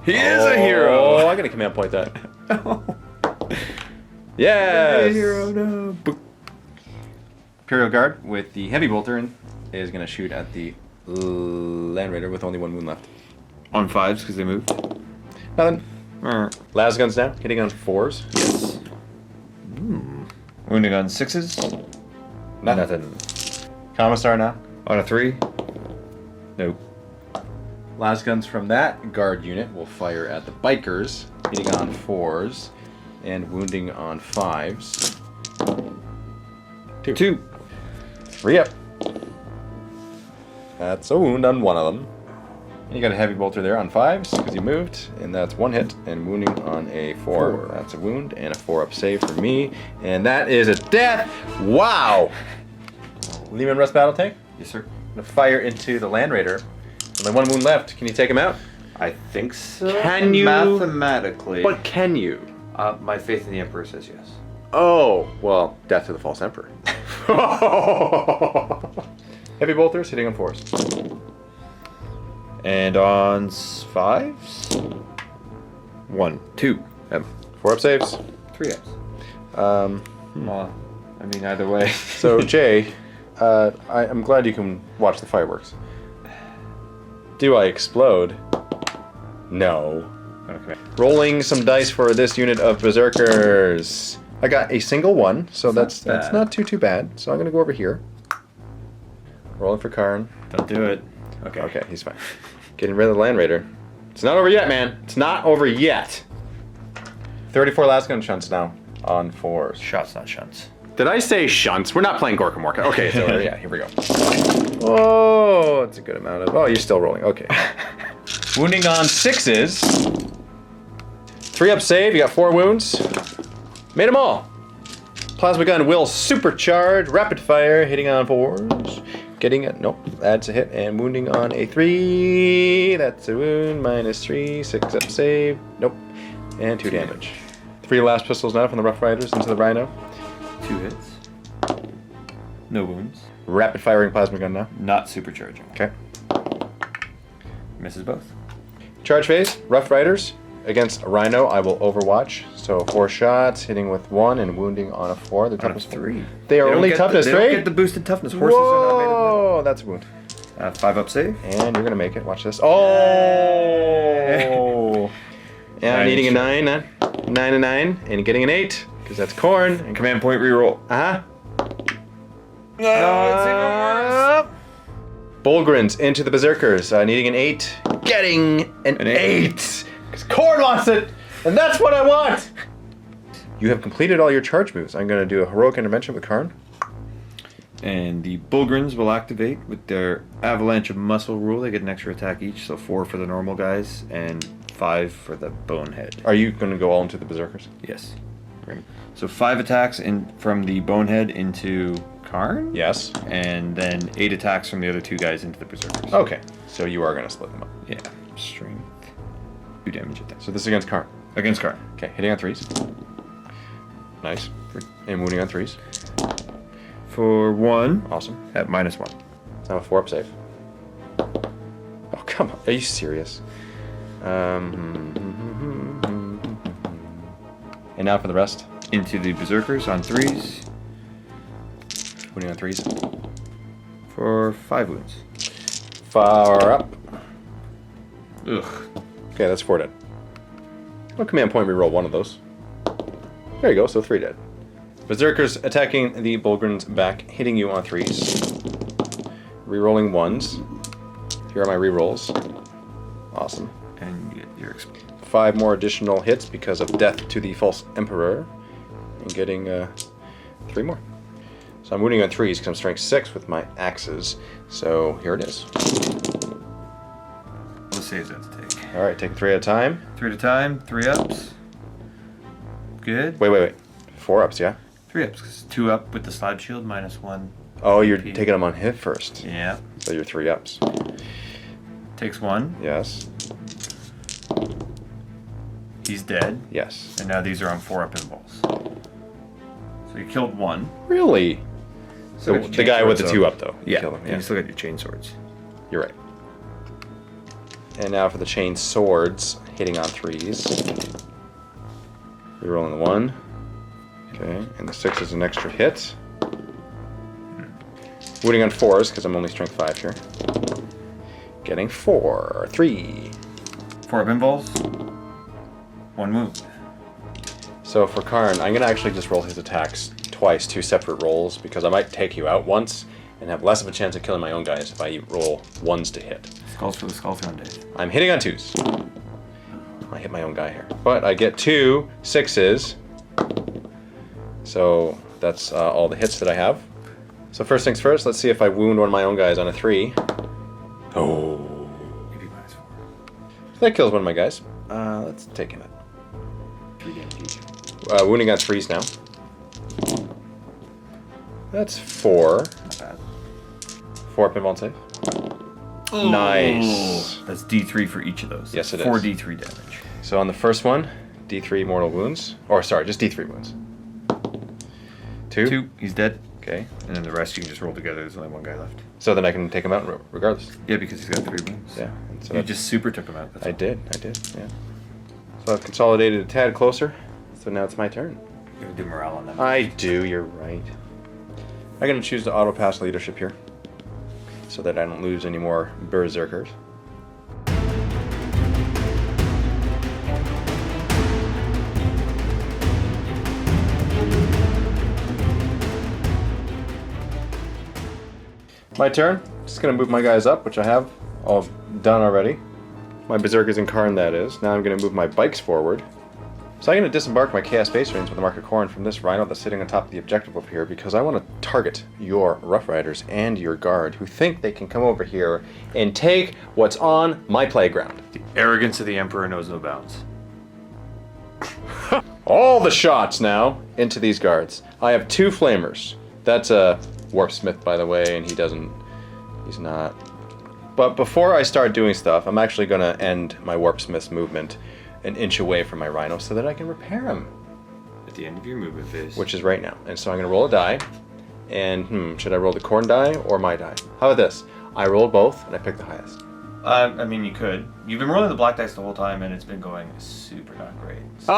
He is a Oh, hero. I'm gonna command point that. Yes. A hero, no. Boop. Imperial Guard with the heavy bolter is gonna shoot at the Land Raider with only 1 wound left. On 5s because they moved. Nothing. Yes. Las guns down, hitting on 4s. Wounding on 6s. Nothing. Commissar now. On a 3. Nope. Las guns from that guard unit will fire at the bikers, hitting on 4s and wounding on 5s. 2. 3 up. That's a wound on 1 of them. And you got a heavy bolter there on 5s because you moved, and that's 1 hit and wounding on a 4. That's a wound and a 4 up save for me, and that is a death. Wow. Lehman Rust battle tank. Yes, sir. Gonna fire into the Land Raider. Only 1 wound left. Can you take him out? I think so. Can you? Mathematically. But can you? My faith in the Emperor says yes. Oh, well, death to the false emperor. Heavy bolters hitting on 4s. And on 5s? 1, 2, 4 up saves. 3 Fs. Well, I mean, either way. So, Jay, I'm glad you can watch the fireworks. Do I explode? No. Okay. Rolling some dice for this unit of berserkers. I got a single 1, so that's bad. not too bad. So I'm gonna go over here. Rolling for Kharn. Don't do it. Okay. Okay, he's fine. Getting rid of the Land Raider. It's not over yet, man. It's not over yet. 34 last gun shunts now on 4s. Shots, not shunts. Did I say shunts? We're not playing Gorka Morka. Okay, so yeah, here we go. Oh, it's a good amount of. Oh, you're still rolling. Okay. Wounding on 6s. 3 up save. You got 4 wounds. Made them all. Plasma gun will supercharge. Rapid fire. Hitting on 4s. Getting it. Nope. Adds a hit. And wounding on a 3. That's a wound. -3. 6 up save. Nope. And 2 damage. 3 last pistols now from the Rough Riders into the Rhino. 2 hits. No wounds. Rapid firing plasma gun now. Not supercharging. Okay. Misses both. Charge phase. Rough Riders against a Rhino. I will overwatch. So 4 shots, hitting with 1 and wounding on a 4. The toughness 3. They are only toughness 3. They don't get the boosted toughness. Horses are not made of Whoa, that's a wound. metal. 5 up save. And you're gonna make it. Watch this. Oh. Yeah, I'm needing a 9, 9 and 9, and getting an 8 because that's Khorne. And command point reroll. No, Bulgrins into the Berserkers, needing an 8, getting an 8. Because Khorne wants it, and that's what I want. You have completed all your charge moves. I'm going to do a heroic intervention with Kharn. And the Bulgrins will activate with their Avalanche of Muscle rule. They get an extra attack each, so 4 for the normal guys and 5 for the Bonehead. Are you going to go all into the Berserkers? Yes. So 5 attacks from the Bonehead into Kharn. Yes. And then 8 attacks from the other 2 guys into the Berserkers. Okay, so you are going to split them up. Yeah. Strength. 2 damage attacks. So this is against Kharn. Against Kharn. Okay, hitting on 3s. Nice. And wounding on 3s. For 1. Awesome. At -1. Now a 4 up save. Oh, come on. Are you serious? And now for the rest. Into the Berserkers on 3s. Wounding on 3s. For 5 wounds. Far up. Ugh. Okay, that's 4 dead. I'll command point reroll 1 of those. There you go, so 3 dead. Berserkers attacking the Bulgrins back, hitting you on 3s. Rerolling 1s. Here are my rerolls. Awesome. And you get your 5 more additional hits because of death to the false emperor. And getting 3 more. So I'm wounding on 3s because I'm strength 6 with my axes. So here it is. What saves that to take? Alright, taking 3 at a time. 3 at a time, 3 ups. Good. Wait. 4 ups, yeah? 3 ups, 'cause 2 up with the slide shield, -1. Oh, you're taking them on hit first. Yeah. So you're 3 ups. Takes 1. Yes. He's dead. Yes. And now these are on 4 up involves. So you killed 1. Really? So got your the guy chain with the swords, 2 up, though. You Yeah. killed him, And you still got your chain swords. You're right. And now for the chain swords, hitting on 3s. Rerolling the 1. Okay, and the 6 is an extra hit. Wounding on 4s, because I'm only strength 5 here. Getting 3. 4 up involves. 1 move. So for Kharn, I'm going to actually just roll his attacks twice, 2 separate rolls, because I might take you out once and have less of a chance of killing my own guys if I roll 1s to hit. Skulls for the skull throne days. I'm hitting on 2s. I hit my own guy here. But I get 2 6s. So that's all the hits that I have. So first things first, let's see if I wound one of my own guys on a 3. Oh. Maybe -4. That kills one of my guys. Let's take him out. 3 damage each. Wounding on 3s now. That's 4. Not bad. 4 up involved save. Nice. That's D3 for each of those. Yes, That's it 4 is. D3 damage. So on the first one, D3 mortal wounds. Or sorry, just D3 wounds. 2. 2, he's dead. Okay. And then the rest you can just roll together. There's only 1 guy left. So then I can take him out regardless. Yeah, because he's got 3 wounds. Yeah. And so You that's- just super took him out. That's I all. did, yeah. So I've consolidated a tad closer. So now it's my turn. You gotta do morale on them. I do, you're right. I'm going to choose to auto-pass leadership here. So that I don't lose any more berserkers. My turn. Just going to move my guys up, which I have all done already. My Berserkers in Kharn, that is. Now I'm going to move my bikes forward. So I'm going to disembark my Chaos Space Marines with the Mark of Khorne from this Rhino that's sitting on top of the objective up here because I want to target your Rough Riders and your Guard who think they can come over here and take what's on my playground. The arrogance of the Emperor knows no bounds. All the shots now into these guards. I have 2 flamers. That's a Warpsmith, by the way, and he's not. But before I start doing stuff, I'm actually going to end my Warpsmith's movement an inch away from my Rhino so that I can repair him. At the end of your movement phase. Which is right now. And so I'm going to roll a die. And, should I roll the Khorne die or my die? How about this? I rolled both, and I picked the highest. I mean, you could. You've been rolling the black dice the whole time, and it's been going super not great. So.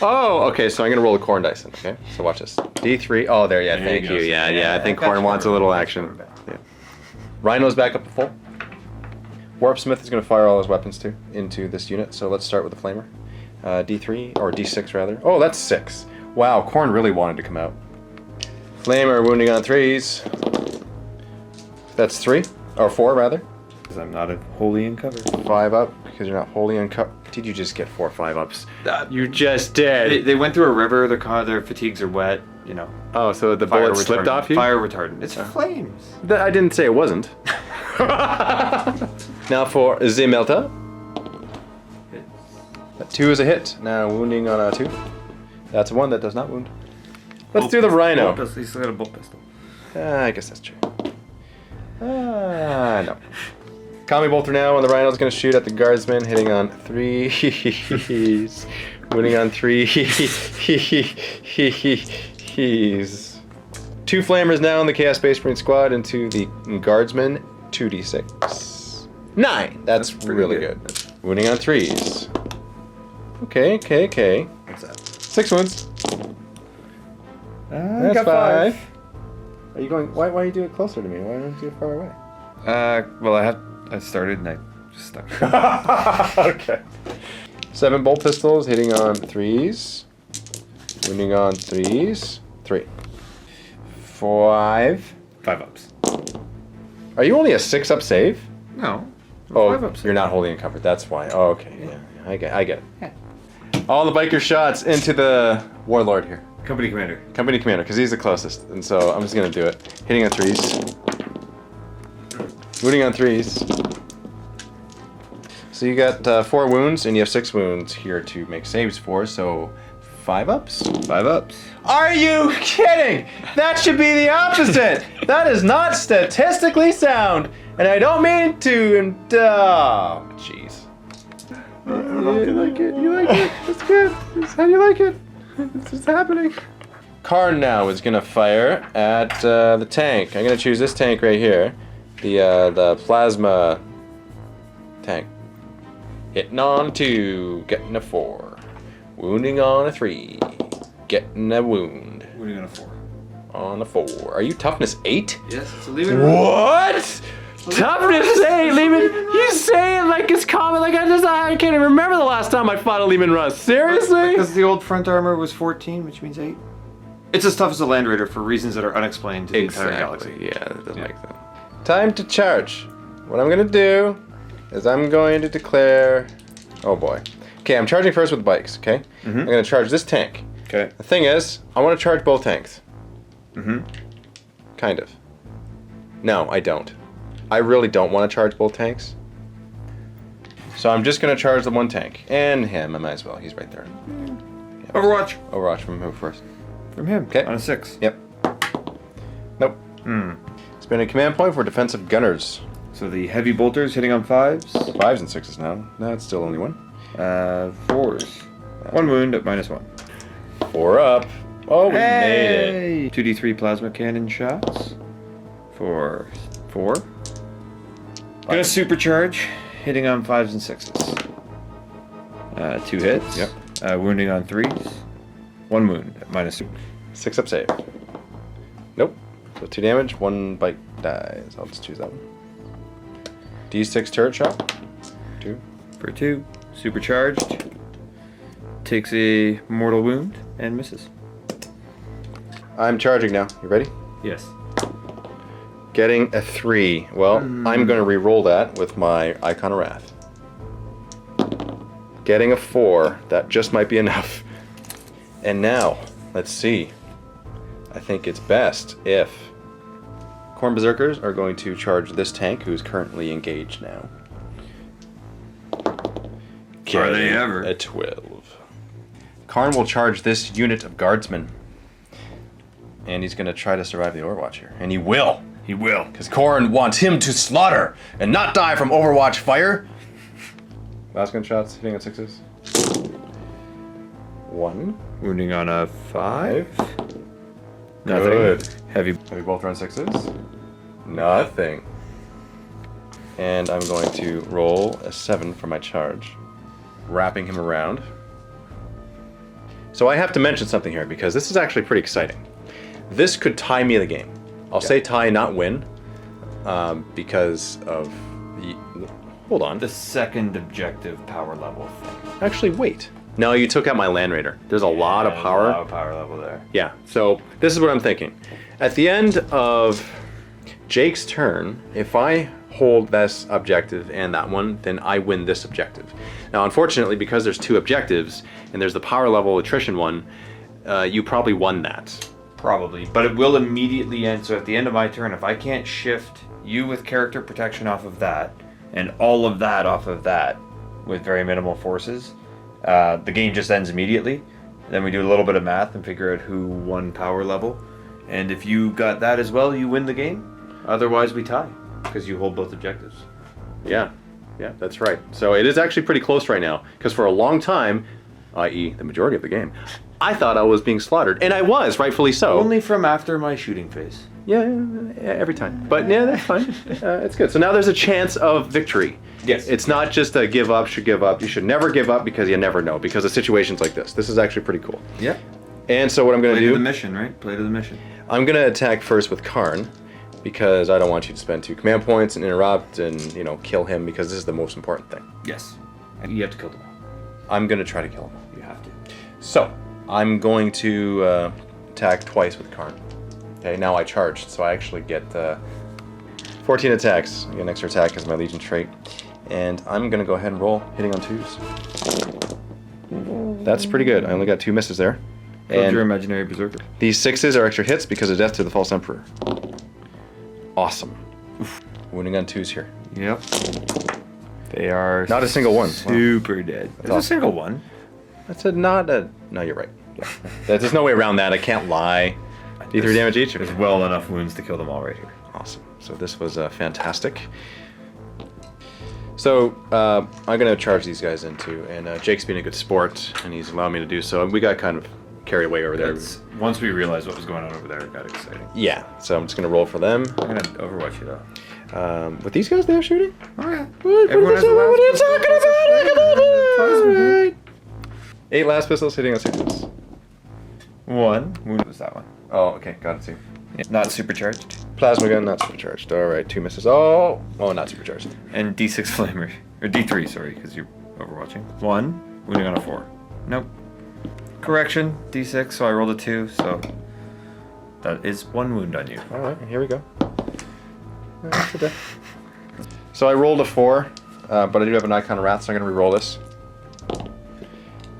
Oh, okay, so I'm going to roll the Khorne dice then, okay? So watch this. D3, oh, there, yeah, There thank you go. you. Yeah, I think That's Khorne wants a little covered. action. Yeah. Rhino's back up to full. Warpsmith is going to fire all his weapons too into this unit, so let's start with the Flamer. D3, or D6 rather. Oh, that's 6. Wow, Khorne really wanted to come out. Flamer wounding on 3s. That's 3, or 4 rather. Because I'm not wholly in cover. 5 up, because you're not wholly uncut. Did you just get 4 5-ups? You just did. They went through a river, their fatigues are wet, you know. Oh, so the bullet slipped off you? Fire retardant. It's flames. I didn't say it wasn't. Now for Zemelta. 2 is a hit. Now wounding on a 2. That's 1 that does not wound. Let's do the Rhino. You still got a bolt pistol. I guess that's true. No. Kami Bolter now, and the Rhino's going to shoot at the Guardsman, hitting on 3s. Wounding on 3s. 2 Flamers now in the Chaos Space Marine squad into the Guardsman, 2d6. 9! That's really good. Wounding on 3s. Okay. What's that? 6 wounds. That's got 5. Are you going? Why you do it closer to me? Why don't you do it far away? Well, I started and I just stuck. Okay. 7 bolt pistols hitting on 3s. Wounding on 3s. 3. 5. 5 ups. Are you only a 6-up save? No. Oh, 5 ups. you're not holding in cover. That's why. Oh, okay. Yeah, I get it. Yeah. All the biker shots into the Warlord here. Company commander. Company commander, because he's the closest. And so I'm just going to do it. Hitting on 3s. Wounding on 3s. So you got 4 wounds, and you have 6 wounds here to make saves for, so 5 ups? 5 ups. Are you kidding? That should be the opposite! That is not statistically sound, and I don't mean to, oh, jeez. You like it, that's good. That's how you like it. It's just happening. Kharn now is gonna fire at the tank. I'm gonna choose this tank right here. The plasma tank. Hitting on 2, getting a 4. Wounding on a 3. Getting a wound. Wounding on a 4. On a 4. Are you toughness 8? Yes, it's a leaving. What? Toughness 8, Lehman? You say it like it's common, like I can't even remember the last time I fought a Lehman Russ. Seriously? Because the old front armor was 14, which means 8. It's as tough as a Land Raider for reasons that are unexplained to the entire galaxy. Yeah, it doesn't make sense. Time to charge. What I'm gonna do is I'm going to declare... Oh boy. Okay, I'm charging first with the bikes, okay? I'm gonna charge this tank. Okay. The thing is, I want to charge both tanks. Kind of. No, I don't. I really don't want to charge both tanks. So I'm just going to charge the one tank. And him, I might as well. He's right there. Yeah. Overwatch from who first? From him. Okay. On a 6. Yep. Nope. Spend a command point for defensive gunners. So the heavy bolters hitting on 5s. 5s and 6s now. No, it's still only 1. 4s. 1 wound at -1. 4 up. Oh, we made it. 2d3 plasma cannon shots. For 4. Gonna supercharge, hitting on 5s and 6s. 2 hits. Yep. Wounding on 3s. 1 wound at -2. 6 up save. Nope. So 2 damage, 1 bite dies. I'll just choose that one. D6 turret shot. 2. For 2. Supercharged. Takes a mortal wound and misses. I'm charging now. You ready? Yes. Getting a 3. Well, I'm going to re-roll that with my Icon of Wrath. Getting a 4. That just might be enough. And now, let's see. I think it's best if Khorne Berserkers are going to charge this tank, who's currently engaged now. Are they ever? A 12. Kharn will charge this unit of guardsmen. And he's going to try to survive the Overwatch here. And he will. He will. Because Khorne wants him to slaughter and not die from Overwatch fire. Last gunshots hitting on 6s. 1. Wounding on a 5. Nothing. Good. Heavy. Have we both run 6s? Nothing. And I'm going to roll a 7 for my charge. Wrapping him around. So I have to mention something here because this is actually pretty exciting. This could tie me the game. I'll say tie, not win, because of the... Hold on. The second objective power level thing. Actually, wait. No, you took out my Land Raider. There's a lot of power. There's a lot of power level there. Yeah, so this is what I'm thinking. At the end of Jake's turn, if I hold this objective and that one, then I win this objective. Now, unfortunately, because there's 2 objectives, and there's the power level attrition one, you probably won that. Probably, but it will immediately end. So at the end of my turn, if I can't shift you with character protection off of that, and all of that off of that, with very minimal forces, the game just ends immediately. Then we do a little bit of math and figure out who won power level. And if you got that as well, you win the game. Otherwise, we tie, because you hold both objectives. Yeah, that's right. So it is actually pretty close right now, because for a long time, i.e. the majority of the game, I thought I was being slaughtered, and I was, rightfully so. Only from after my shooting phase. Yeah, every time. But yeah, that's fine. It's good. So now there's a chance of victory. Yes. It's not just a give up, should give up. You should never give up because you never know, because of situations like this. This is actually pretty cool. Yeah. And so what I'm going to Play do... to the mission, right? Play to the mission. I'm going to attack first with Kharn, because I don't want you to spend 2 command points and interrupt and, kill him, because this is the most important thing. Yes. And you have to kill them all. I'm going to try to kill him. You have to. So, I'm going to attack twice with Kharn. Okay, now I charged, so I actually get 14 attacks. I get an extra attack as my Legion trait. And I'm going to go ahead and roll, hitting on 2s. That's pretty good. I only got 2 misses there. Build your imaginary berserker. These 6s are extra hits because of death to the False Emperor. Awesome. Wounding on 2s here. Yep. They are Not a single one. super dead. There's a single one. That's not a... No, you're right. Yeah. There's no way around that. I can't lie. D3 damage each? There's well enough wounds to kill them all right here. Awesome. So this was fantastic. So I'm going to charge these guys into, and Jake's being a good sport, and he's allowed me to do so. We got kind of carried away over there. Once we realized what was going on over there, it got exciting. Yeah, so I'm just going to roll for them. I'm going to overwatch you though. With these guys, they have shooting? Oh yeah. What Everyone has the last are you pistol. talking about? Plasma. All right. 8 last pistols hitting on 6s. 1. Wound was that one. Oh, okay, got it too. Yeah. Not supercharged. Plasma gun, not supercharged. All right, 2 misses. Oh, not supercharged. And D6 flamer. Or D3, sorry, because you're overwatching. 1. Wounding on a 4. Nope. Correction. D6, so I rolled a 2, so that is 1 wound on you. All right, here we go. That's okay. So I rolled a 4, but I do have an Icon of Wrath, so I'm going to reroll this.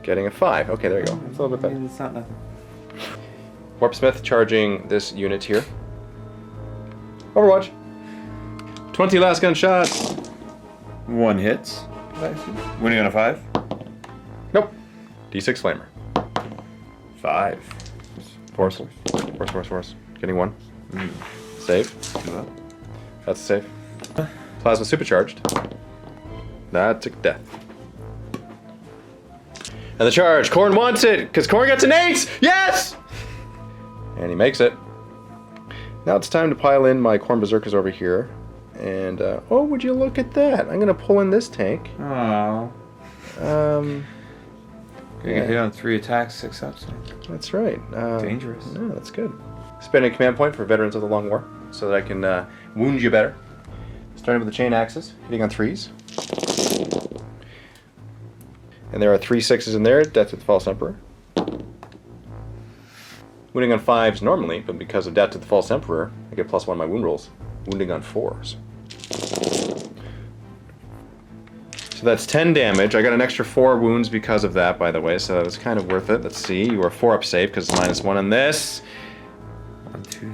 Getting a 5. Okay, there you go. It's a little bit better. It's not nothing. Warpsmith charging this unit here. Overwatch. 20 last gun shots. 1 hits. Wounding on a 5. Nope. D6 flamer. 5. Force. Getting 1. Save. That's a save. Plasma supercharged. That took death. And the charge. Khorne wants it, because Khorne gets an 8! Yes! And he makes it. Now it's time to pile in my Khorne Berserkers over here. And, oh, would you look at that? I'm going to pull in this tank. Oh. Yeah. Get hit on 3 attacks, 6 ups. That's right. Dangerous. No, that's good. Spending a command point for Veterans of the Long War, so that I can wound you better. Starting with the chain axes, hitting on 3s. And there are 3 6s in there, death to the False Emperor. Wounding on 5s normally, but because of death to the False Emperor, I get +1 on my wound rolls. Wounding on 4s. So that's 10 damage. I got an extra 4 wounds because of that, by the way, so that was kind of worth it. Let's see. You were 4 up safe because -1 on this. 1, 2, 3,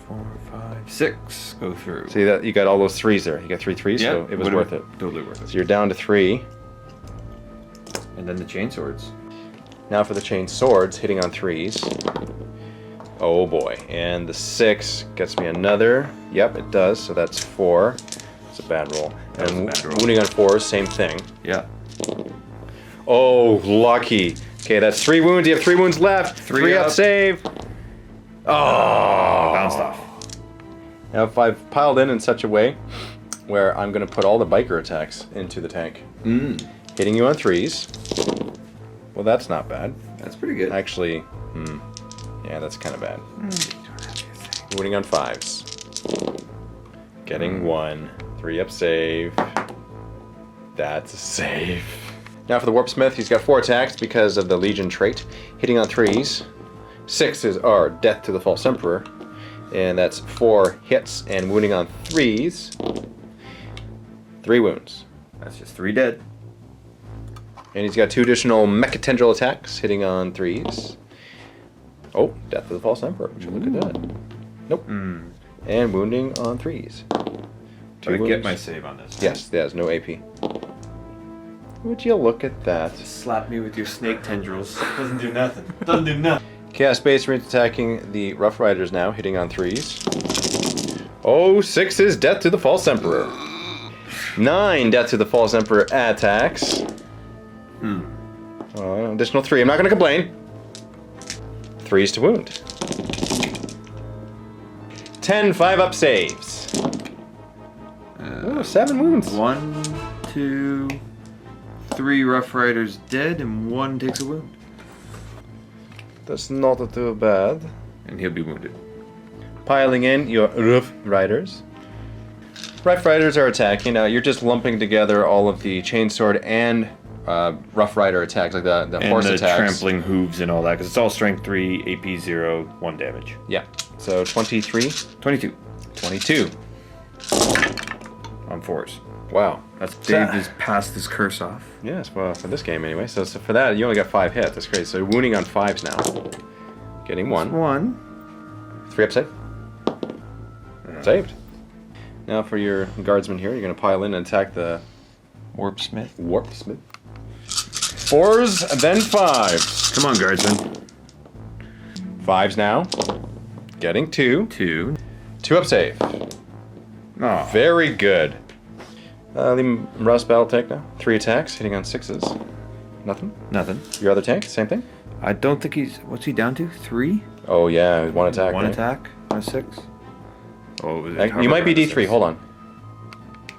4, 5, 6. Go through. See that you got all those 3s there. You got 3 3s, Yeah, so it was worth it. Totally worth it. So you're down to 3. And then the chain swords. Now for the chain swords, hitting on 3s. Oh boy, and the 6 gets me another. Yep, it does. So that's 4. It's a bad roll. That was a And bad roll. wounding on 4s, same thing. Yeah. Oh, lucky. Okay, that's 3 wounds. You have 3 wounds left. 3 up up. save. Oh, Bounced off. Now if I've piled in such a way where I'm going to put all the biker attacks into the tank. Hitting you on 3s. Well, that's not bad. That's pretty good. Actually, yeah, that's kind of bad. Wounding on 5s. Getting 1. 3 up save. That's a save. Now for the Warpsmith, he's got 4 attacks because of the Legion trait. Hitting on 3s. 6s are Death to the False Emperor. And that's 4 hits and wounding on 3s. 3 wounds. That's just 3 dead. And he's got 2 additional Mecha Tendril attacks, hitting on 3s. Oh, Death of the False Emperor, which will look at that. Nope. And wounding on 3s. 2 But I get wounds. my save on this. Yes, there's no AP. Would you look at that? Slap me with your snake tendrils. Doesn't do nothing. Doesn't do nothing. Chaos Space Marines attacking the Rough Riders now, hitting on 3s. Oh, 6s, Death to the False Emperor. 9 Death to the False Emperor attacks. Additional 3. I'm not going to complain. 3s to wound. 10 5 up saves. 7 wounds. 1, 2, 3 Rough Riders dead, and 1 takes a wound. That's not too bad. And he'll be wounded. Piling in your Rough Riders. Rough Riders are attacking. Now you're just lumping together all of the Chainsword and Rough Rider attacks, like the horse and the attacks. trampling hooves and all that, because it's all strength 3, AP 0, 1 damage. Yeah. So 23, 22 22. on 4s. Wow. That's Dave has passed his curse off. Yes, well, for this game anyway. So for that, you only got 5 hits. That's great. So you're wounding on 5s now. Getting 1. 1. 3 up save. Saved. Now for your guardsmen here, you're going to pile in and attack the Warpsmith. Warpsmith. 4s, then 5s. Come on, guardsman. 5s now. Getting 2. 2. 2 up save. Oh. Very good. The Rust Battle tank now. 3 attacks, hitting on 6s. Nothing. Nothing. Your other tank, same thing? I don't think he's... What's he down to? 3? Oh yeah, 1 attack. 1 right? attack on a 6. Oh, You might be D3, hold on.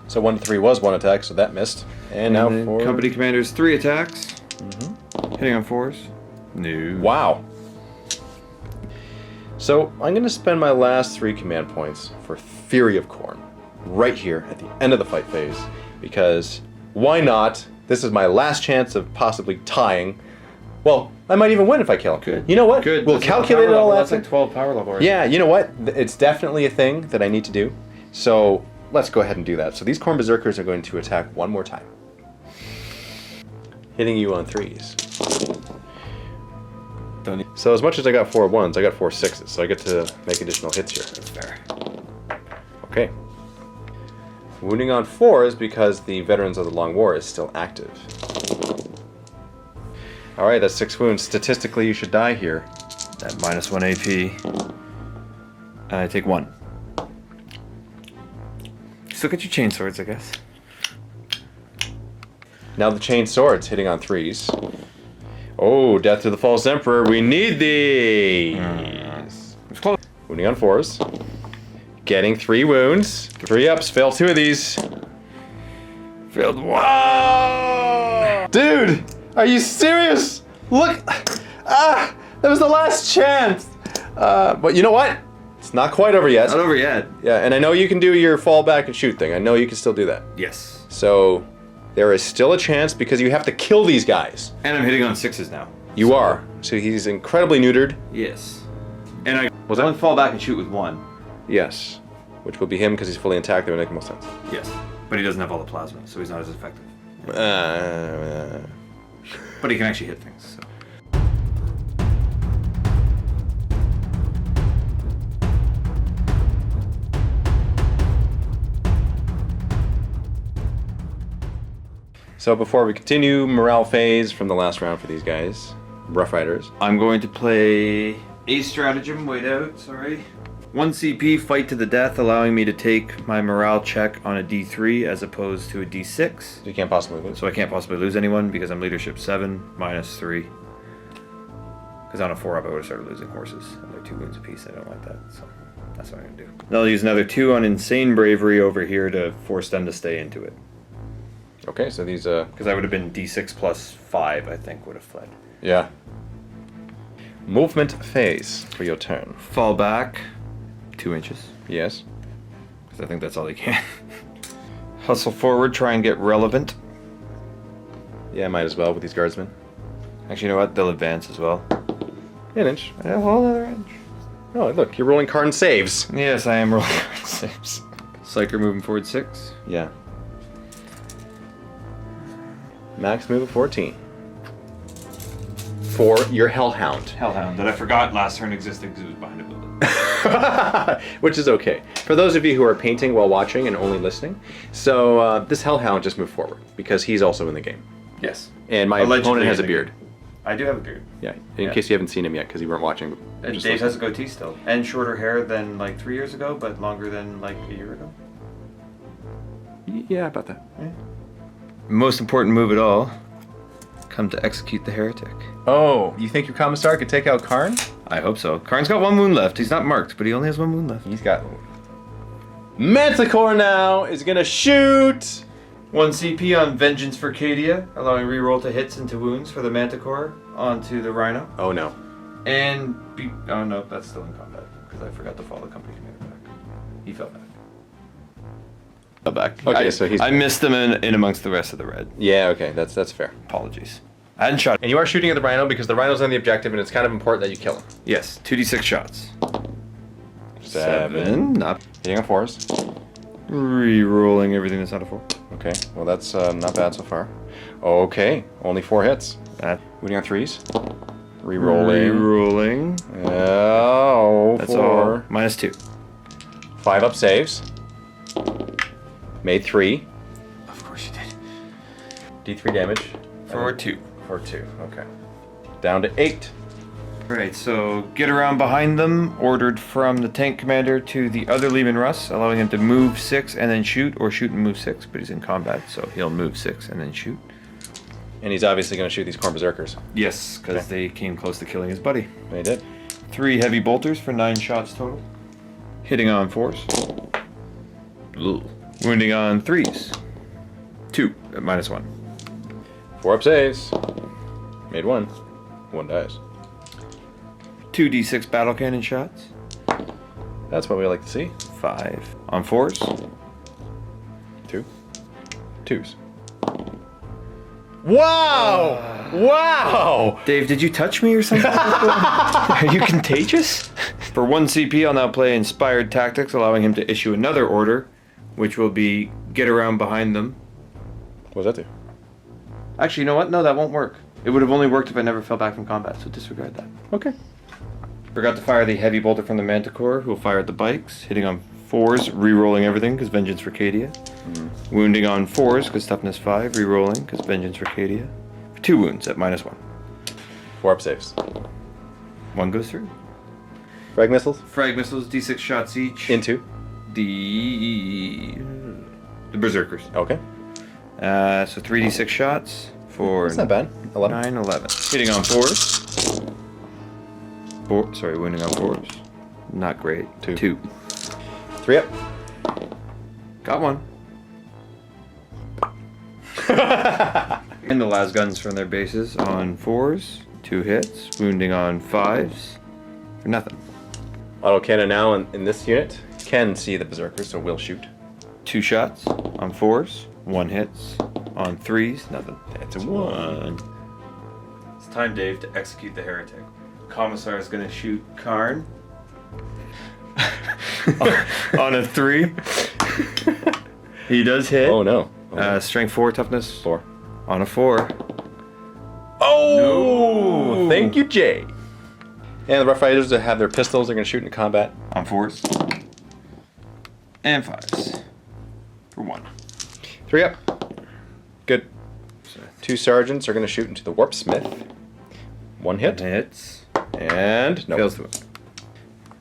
So 1 to 3 was 1 attack, so that missed. And now then 4. Company Commander's 3 attacks. Hitting on 4s. No. Wow. So I'm going to spend my last 3 command points for Fury of Khorne. Right here at the end of the fight phase. Because why not? This is my last chance of possibly tying. Well, I might even win if I kill him. Good. You know what? Good. We'll That's calculate it all out. That's like 12 power level. Right? Yeah, you know what? It's definitely a thing that I need to do. So let's go ahead and do that. So these Khorne Berserkers are going to attack one more time. Hitting you on 3s. So as much as I got 4 1s, I got 4 6s. So I get to make additional hits here. That's fair. Okay. Wounding on 4s because the Veterans of the Long War is still active. Alright, that's 6 wounds. Statistically, you should die here. That -1 AP. I take 1. Still get your chain swords, I guess. Now the chain swords hitting on 3s. Oh, Death to the False Emperor. We need these. It's close. Wounding on 4s. Getting 3 wounds. 3 ups. Fail 2 of these. Failed 1. Dude, are you serious? Look. That was the last chance. But you know what? It's not quite over yet. Not over yet. Yeah, and I know you can do your fall back and shoot thing. I know you can still do that. Yes. So there is still a chance because you have to kill these guys. And I'm hitting on 6s now. You are. So he's incredibly neutered. Yes. And I Was that- only fall back and shoot with 1. Yes. Which will be him because he's fully intact. That would make the most sense. Yes. But he doesn't have all the plasma, so he's not as effective. But he can actually hit things. So. So before we continue, morale phase from the last round for these guys. Rough Riders. I'm going to play a stratagem, wait out, sorry. 1 CP, fight to the death, allowing me to take my morale check on a D3 as opposed to a D6. So you can't possibly lose. So I can't possibly lose anyone because I'm leadership 7, -3. Because on a 4-up I would have started losing horses. And they're 2 wounds apiece, I don't like that, so that's what I'm going to do. Then I'll use another 2 on insane bravery over here to force them to stay into it. Okay, so these Because I would have been D6 plus 5, I think, would have fled. yeah. Movement phase for your turn. Fall back 2 inches. Yes. Because I think that's all they can. Hustle forward, try and get relevant. Yeah, might as well with these guardsmen. Actually, you know what? They'll advance as well. An inch. A whole other inch. Oh, look, you're rolling Kharn saves. Yes, I am rolling 6. Psyker moving forward 6. Yeah. Max move of 14. For your Hellhound. Hellhound that I forgot last turn existed because it was behind a building. Which is okay. For those of you who are painting while watching and only listening, so this Hellhound just moved forward because he's also in the game. Yes. And my Allegedly opponent has a in the beard. game. I do have a beard. Yeah, in case you haven't seen him yet because you weren't watching. And just Dave listening. has a goatee still. And shorter hair than like 3 years ago, but longer than like a year ago. Yeah, about that. Most important move at all. Come to execute the heretic. Oh, you think your Commissar could take out Kharn? I hope so. Karn's got 1 wound left. He's not marked, but he only has 1 wound left. He's got... Manticore now is gonna shoot! 1 CP on Vengeance for Cadia, allowing reroll to hits and to wounds for the Manticore onto the Rhino. Oh no. And oh no, that's still in combat because I forgot to fall the company commander back. He fell back. Fell back. Okay, so he's... I missed him in amongst the rest of the red. Yeah, okay, that's fair. Apologies. I hadn't shot. And you are shooting at the Rhino because the Rhino's on the objective and it's kind of important that you kill him. Yes, 2d6 shots. 7. Not Hitting on 4s. re-rolling everything that's not a 4. Okay, well that's not bad so far. Okay, only 4 hits. Wounding on 3s. Rerolling. Re-rolling. Oh, That's 4. all. -2. 5 up saves. Made 3. Of course you did. D3 damage. For 2. For 2, okay. Down to 8. Alright, so get around behind them, ordered from the tank commander to the other Leman Russ, allowing him to move 6 and then shoot, or shoot and move 6, but he's in combat, so he'll move 6 and then shoot. And he's obviously going to shoot these Khorne Berserkers. Yes, because they came close to killing his buddy. They did. 3 heavy bolters for 9 shots total. Hitting on 4s. Ugh. Wounding on 3s. 2 at -1. 4 up saves. Made 1. 1 dies. 2d6 battle cannon shots. That's what we like to see. 5 on 4s. 2. 2s. Wow! Wow! Dave, did you touch me or something? Are you contagious? For 1 CP, I'll now play Inspired Tactics, allowing him to issue another order, which will be get around behind them. What does that do? Actually, you know what? No, that won't work. It would have only worked if I never fell back from combat, so disregard that. Okay. Forgot to fire the heavy bolter from the Manticore, who will fire at the bikes, hitting on 4s, re-rolling everything, because Vengeance for Cadia. Wounding on 4s, because Toughness 5, re-rolling, because Vengeance for Cadia. 2 wounds at -1. 4 up saves. 1 goes through. Frag missiles? Frag missiles, d6 shots each. Into? The Berserkers. Okay. So 3d6 shots for That's not bad. 11. 9, 11. Hitting on 4s. Wounding on 4s. Not great. 2. 3 up. Got 1. And the las guns from their bases on 4s. 2 hits. Wounding on 5s. For nothing. Auto cannon now in this unit can see the Berserkers, so we'll shoot. 2 shots on 4s. 1 hits. On 3s. Nothing. That's a 1. It's time, Dave, to execute the heretic. Commissar is going to shoot Kharn. On a 3. He does hit. Oh no. Oh, no. Strength 4, toughness 4. On a 4. Oh! Thank you, Jay. And the Rough Riders that have their pistols, they're going to shoot into combat. On 4s. And 5s. For 1. 3 up. Good. 2 sergeants are going to shoot into the Warp Smith. 1 hit. Hits. And no. Fails to it.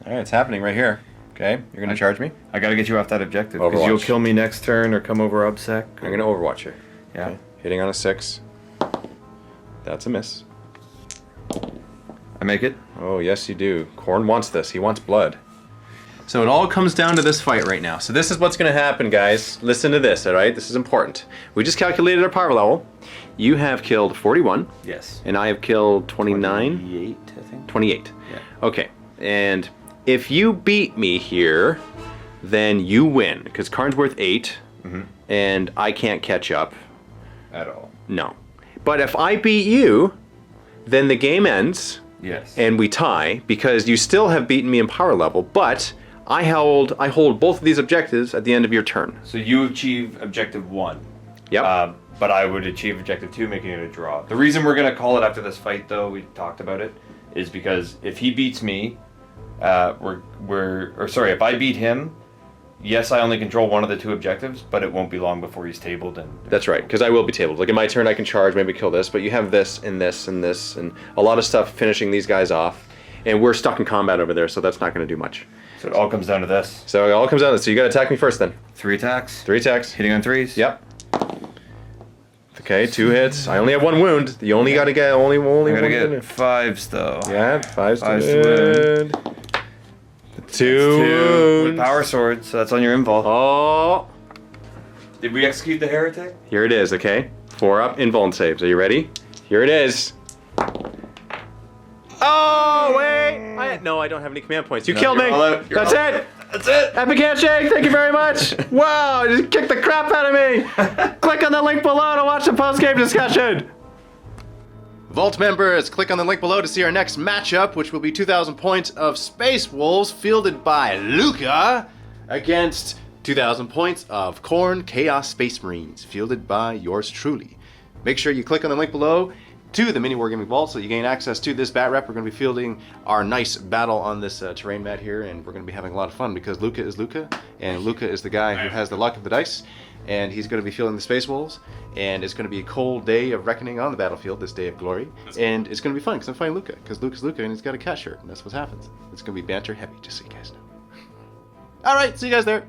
Alright, it's happening right here. Okay, you're going to charge me. I gotta get you off that objective. Because Overwatch. you'll kill me next turn or come over obsec. I'm going to Overwatch here. Yeah. Okay. Hitting on a 6. That's a miss. I make it. Oh, yes, you do. Khorne wants this. He wants blood. So it all comes down to this fight right now. So this is what's going to happen, guys. Listen to this, all right? This is important. We just calculated our power level. You have killed 41. Yes. And I have killed 29. 28, I think. 28. Yeah. Okay. And if you beat me here, then you win. Because Kharn's worth 8. And I can't catch up. At all. No. But if I beat you, then the game ends. Yes. And we tie, because you still have beaten me in power level, but I hold both of these objectives at the end of your turn. So you achieve objective 1. Yep. But I would achieve objective 2, making it a draw. The reason we're gonna call it after this fight, though, we talked about it, is because if he beats me, if I beat him, yes, I only control one of the 2 objectives, but it won't be long before he's tabled. And That's right, because I will be tabled. Like in my turn, I can charge, maybe kill this, but you have this and this and this, and a lot of stuff finishing these guys off, and we're stuck in combat over there, so that's not going to do much. so it all comes down to this. So it all comes down to this. So you got to attack me first, then. 3 attacks. 3 attacks. Hitting on 3s. Yep. Okay, 2 hits. I only have 1 wound. You only got to get only I one. gotta wound. get 5s though. Yeah, 5's Fives to to wound. 2 With wounds. power sword, so that's on your invul. Oh. Did we execute the heretic? Here it is, okay? 4 up, invuln saves. Are you ready? Here it is. Oh, wait! No, I don't have any command points. You killed me! you're all out. You're That's all out. it! That's it! Epic handshake! Thank you very much! Wow, you just kicked the crap out of me! Click on the link below to watch the post-game discussion! Vault members, click on the link below to see our next matchup, which will be 2,000 points of Space Wolves fielded by Luca against 2,000 points of Khorne Chaos Space Marines fielded by yours truly. Make sure you click on the link below to the MiniWarGaming Vault so you gain access to this Batrep. We're going to be fielding our nice battle on this terrain mat here, and we're going to be having a lot of fun because Luca is Luca, and Luca is the guy who has the luck of the dice, and he's going to be fielding the Space Wolves, and it's going to be a cold day of reckoning on the battlefield, this day of glory, and it's going to be fun because I'm fighting Luca, because Luca's Luca and he's got a cat shirt, and that's what happens. It's going to be banter heavy, just so you guys know. Alright, see you guys there.